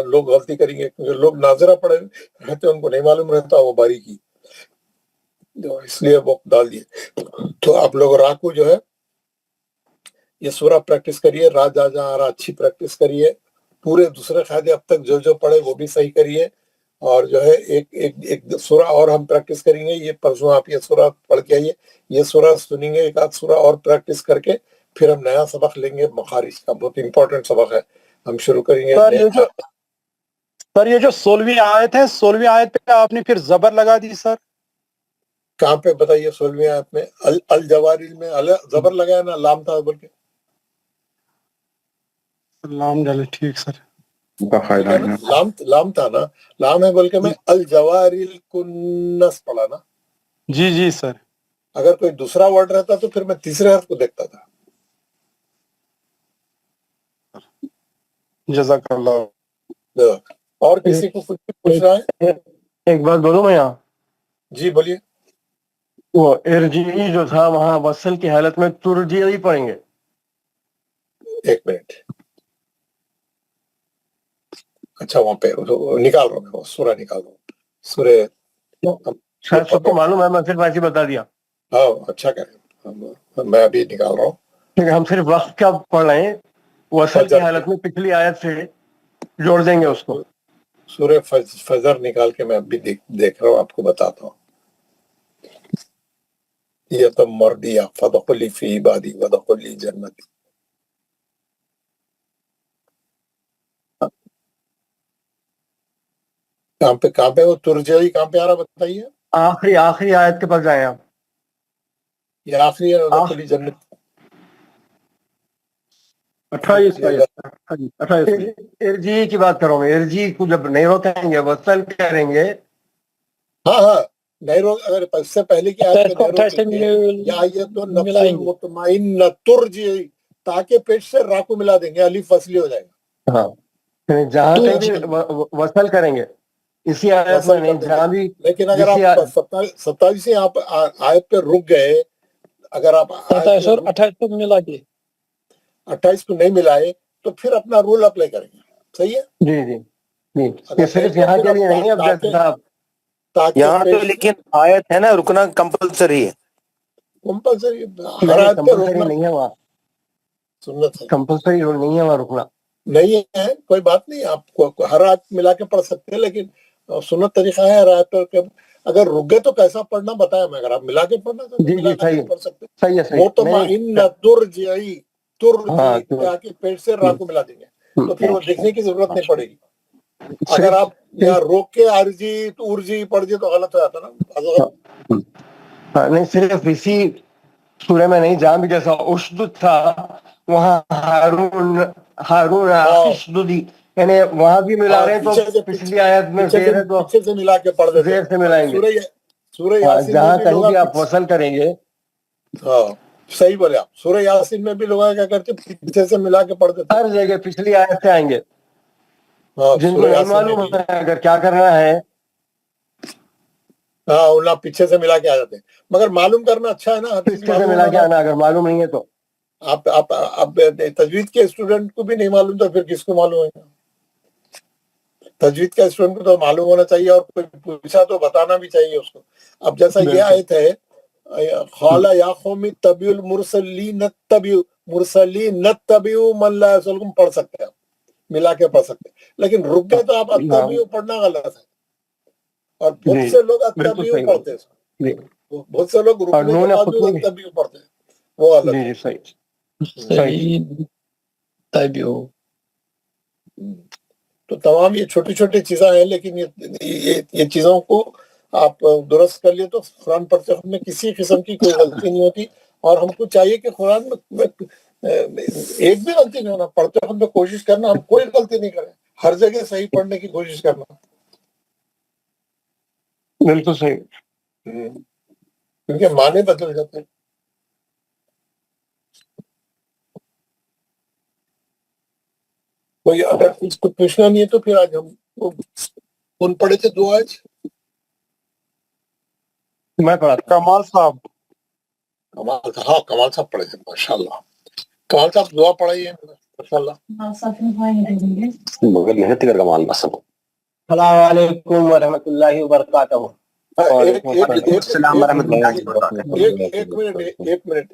لوگ غلطی کریں گے کیونکہ لوگ ناظرہ پڑے رہتے, ان کو نہیں معلوم رہتا وہ باریکی, اس لیے وہ ڈال دیے. تو آپ لوگ را کو جو ہے یہ سورہ پریکٹس کریے, را جا جا آ رہا اچھی پریکٹس کریے. پورے دوسرے قاعدے اب تک جو پڑھے وہ بھی صحیح کریے. اور جو ہے ایک سورہ اور ہم پریکٹس کریں گے. یہ پرسوں آپ یہ سورہ پڑھ کے آئیے, یہ سورہ سنیں گے, ایک آدھ سورہ اور پریکٹس کر کے پھر ہم نیا سبق لیں گے. مخارج کا بہت امپورٹنٹ سبق ہے, ہم شروع کریں گے. سر یہ جو 16ویں آیت ہے, 16ویں آیت پہ آپ نے پھر زبر لگا دی سر. کہاں پہ بتائیے 16ویں آیت میں؟ الجوارل میں زبر لگایا نا, لام تھا بول کے. لام ڈالے, ٹھیک سر. لام تھا نا, لام ہے بول کے میں الجوارل کنس پڑھا نا. جی جی سر. اگر کوئی دوسرا ورڈ رہتا تو پھر میں تیسرے حرف کو دیکھتا تھا. جزاک اللہ. اور کسی کو کچھ پوچھنا ہے؟ ایک بات بولوں میں یہاں, جی بولیے. وہ ارجعی جو تھا وہاں وصل کی حالت میں ترجعی پڑھیں گے. ایک منٹ, اچھا وہاں پہ نکال رہا ہوں میں, وہ سورہ نکال رہا ہوں. سورہ شاید سب کو معلوم ہے, میں صرف ایسے بتا دیا. ہاں اچھا کریں, میں ابھی نکال رہا ہوں. ٹھیک ہے, ہم صرف وقت کیا پڑھ رہے ہیں, وصل کی حالت میں پچھلی آیت سے جوڑ دیں گے اس کو. سورہ فجر نکال کے میں ابھی دیکھ رہا ہوں, آپ کو بتاتا ہوں. یہ تو مردیا فدخلی فی عبادی ودخلی جنتی. کہاں پہ وہ ترجعی کہاں پہ آ رہا بتائیے. آخری آیت کے پاس جائیں آپ. یہ آخری ہے ودخلی جنت. 28 ارجعی کی بات کروں میں. ارجعی کو جب نہیں روکیں گے, وصل کریں گے. ہاں نہیں روک, اگر اس سے پہلے کی آیت میں نہیں روکیں گے, یا یہ تو نفس المطمئنہ ترجعی, تاکہ پیٹ سے را کو ملا دیں گے, الف وصلی ہو جائے گا. ہاں, جہاں کہیں بھی وصل کریں گے اسی آیت میں نہیں, جہاں بھی. لیکن اگر آپ 27 آپ آیت پہ رک گئے, اگر آپ 27 اور 28 کو ملا کے 28 کو نہیں ملائے تو پھر اپنا رول اپلائی کریں گے. صحیح ہے. جی جی جی, یہ صرف یہاں کے لیے نہیں ہے افضل صاحب. یہاں تو لیکن آیت ہے نا, رکنا کمپلسری ہے. کمپلسری ہر آیت پہ رکنا نہیں ہے وہاں, سنت ہے, کمپلسری نہیں ہے وہاں رکنا. نہیں ہے, کوئی بات نہیں, آپ کو ہر آیت ملا کے پڑھ سکتے ہیں, لیکن سنت طریقہ ہے ہر آیت پہ. اگر رک گئے تو کیسا پڑھنا بتایا میں, اگر آپ ملا کے پڑھنا تو ملا کے پڑھ سکتے ہیں. مطمئنہ ترجعی, ترجعی تاکہ پیٹ سے را کو ملا دیں گے, تو پھر وہ دیکھنے کی ضرورت نہیں پڑے گی. اگر آپ یہاں روک کے ارجی تو ارجی پڑھ دیے تو غلط ہو جاتا نا. نہیں, صرف اسی سورہ میں نہیں, جہاں بھی جیسا اشدد تھا وہاں ہارون اشددی, یعنی وہاں بھی ملا رہے ہیں تو پچھلی آیت میں زیر ہے تو پیچھے سے ملا کے پڑھ دیتے, زیر سے ملائیں گے. سورہ یاسین جہاں میں کہیں بھی آپ وصل کریں گے. ہاں صحیح بولے آپ, سورہ یاسین میں بھی لوگ کیا کرتے پیچھے سے ملا کے پڑھ دیتے. ہر جگہ پچھلی آیت سے آئیں گے. جن کو نہیں معلوم ہے اگر کیا کرنا ہے, ہاں انہیں پیچھے سے ملا کے آ جاتے ہیں. مگر معلوم کرنا اچھا ہے نا, پیچھے سے ملا کے آنا. اگر معلوم نہیں ہے تو آپ تجوید کے اسٹوڈنٹ کو بھی نہیں معلوم تو پھر کس کو معلوم ہے؟ تجوید کا اسٹوڈنٹ کو تو معلوم ہونا چاہیے, اور کوئی پوچھا تو بتانا بھی چاہیے اس کو. اب جیسا یہ آیت ہے, قال یا قوم اتبعوا المرسلین مرسلین نتبعوا من لا یرسلکم, پڑھ سکتے ہیں آپ, ملا کے پڑھ سکتے ہیں. لیکن رک گئے تو آپ اتبعوا پڑھنا غلط ہے, اور بہت سے لوگ اتبعوا پڑھتے ہیں. بہت سے لوگ رکنے کے نون باوجود خطبے تبھی پڑھتے ہیں، وہ الگ جی ہے۔ جی صحیح صحیح تابعو تو تمام یہ چھوٹی چھوٹی چیزیں ہیں، لیکن یہ چیزوں کو آپ درست کر لیے تو قرآن پڑھتے وقت میں کسی قسم کی کوئی غلطی نہیں ہوتی، اور ہم کو چاہیے کہ قرآن میں ایک بھی غلطی نہیں ہونا، پڑھتے وقت میں کوشش کرنا ہم کوئی غلطی نہیں کریں، ہر جگہ صحیح پڑھنے کی کوشش کرنا، بالکل صحیح. کیونکہ معنی بدل جاتے ہیں۔ کوئی اگر اس کو پوچھنا نہیں ہے تو پھر آج ہم کون پڑھے تھے دعا آج؟ میں پڑھا تھا. کمال صاحب کمال صاحب، ہاں کمال صاحب پڑھے تھے، ماشاء اللہ۔ کمال صاحب دعا پڑھائیے ماشاء اللہ۔ مگر محنت کر کمال مسلم. السلام علیکم ورحمۃ اللہ وبرکاتہ. السلام ورحمۃ اللہ وبرکاتہ. ایک منٹ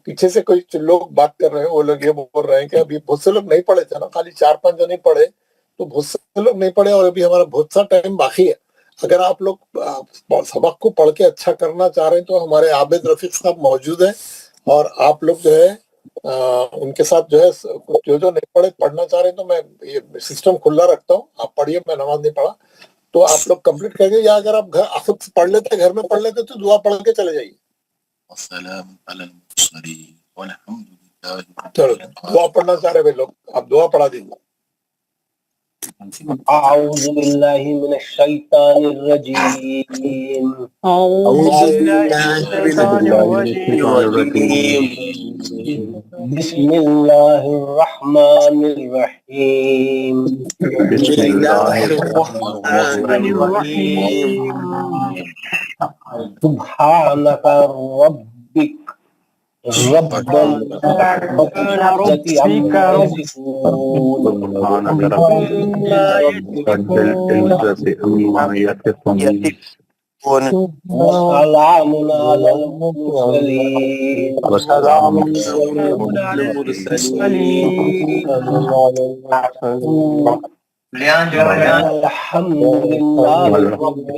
پیچھے سے کوئی لوگ بات کر رہے ہیں، وہ لوگ یہ بول رہے ہیں کہ ابھی بہت سے لوگ نہیں پڑھے تھے نا، خالی 4-5 جنے پڑھے، تو بہت سے لوگ نہیں پڑھے اور ابھی ہمارا بہت سا ٹائم باقی ہے۔ اگر آپ لوگ سبق کو پڑھ کے اچھا کرنا چاہ رہے ہیں تو ہمارے عابد رفیق صاحب موجود ہیں، اور آپ لوگ جو ہے ان کے ساتھ جو ہے جو نہیں پڑھے پڑھنا چاہ رہے ہیں تو میں یہ سسٹم کھلا رکھتا ہوں، آپ پڑھیے، میں نماز نہیں پڑھا تو آپ لوگ کمپلیٹ کر گئے، یا اگر آپ خود پڑھ لیتے گھر میں پڑھ لیتے تو دعا پڑھ کے چلے جائیے۔ والسلام على المرسلين والحمد لله رب چلو العالمين. دعا پڑھنا چاہ رہے لوگ، آپ دعا پڑھا دیجیے۔ اعوذ باللہ من الشیطان الرجیم. اعوذ باللہ من الرجیم. بسم اللہ الرحمن الرحیم. بسم اللہ الرحمن الرحیم. سبحانک ربک رب العزت عما یصفون وسلام علی المرسلین والحمد للہ رب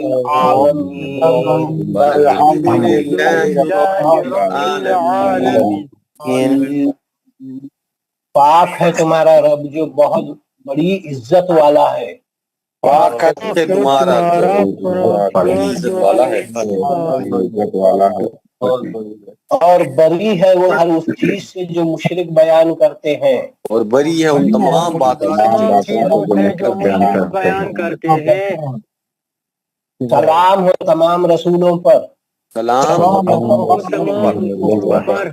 العالمین. پاک ہے تمہارا رب جو بہت بڑی عزت والا ہے، پاک ہے تمہارا بڑی عزت والا ہے. اور بری ہے وہ ہر اس چیز سے جو مشرک بیان کرتے ہیں. اور بری ہے ان تمام باتوں سے بیان کرتے ہیں. سلام ہو تمام رسولوں پر، سلام پر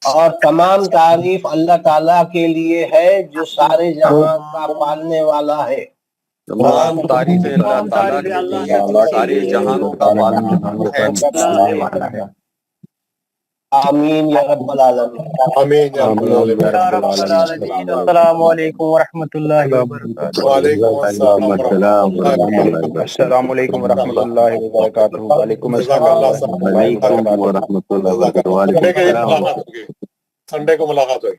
اور تمام تعریف اللہ تعالیٰ کے لیے ہے جو سارے جہاں کا پالنے والا ہے. تمام تعریفیں اللہ تعالیٰ کے لیے جو سارے جہانوں کا پالنے والا ہے. آمین یا رب العالمین. آمین یا رب العالمین۔ السلام علیکم ورحمۃ اللہ وبرکاتہ. وعلیکم السلام ورحمۃ اللہ وبرکاتہ۔ السلام علیکم ورحمۃ اللہ وبرکاتہ. وعلیکم جزاک اللہ صاحب۔ ورحمۃ اللہ وبرکاتہ. سنڈے کو ملاقات ہوگی۔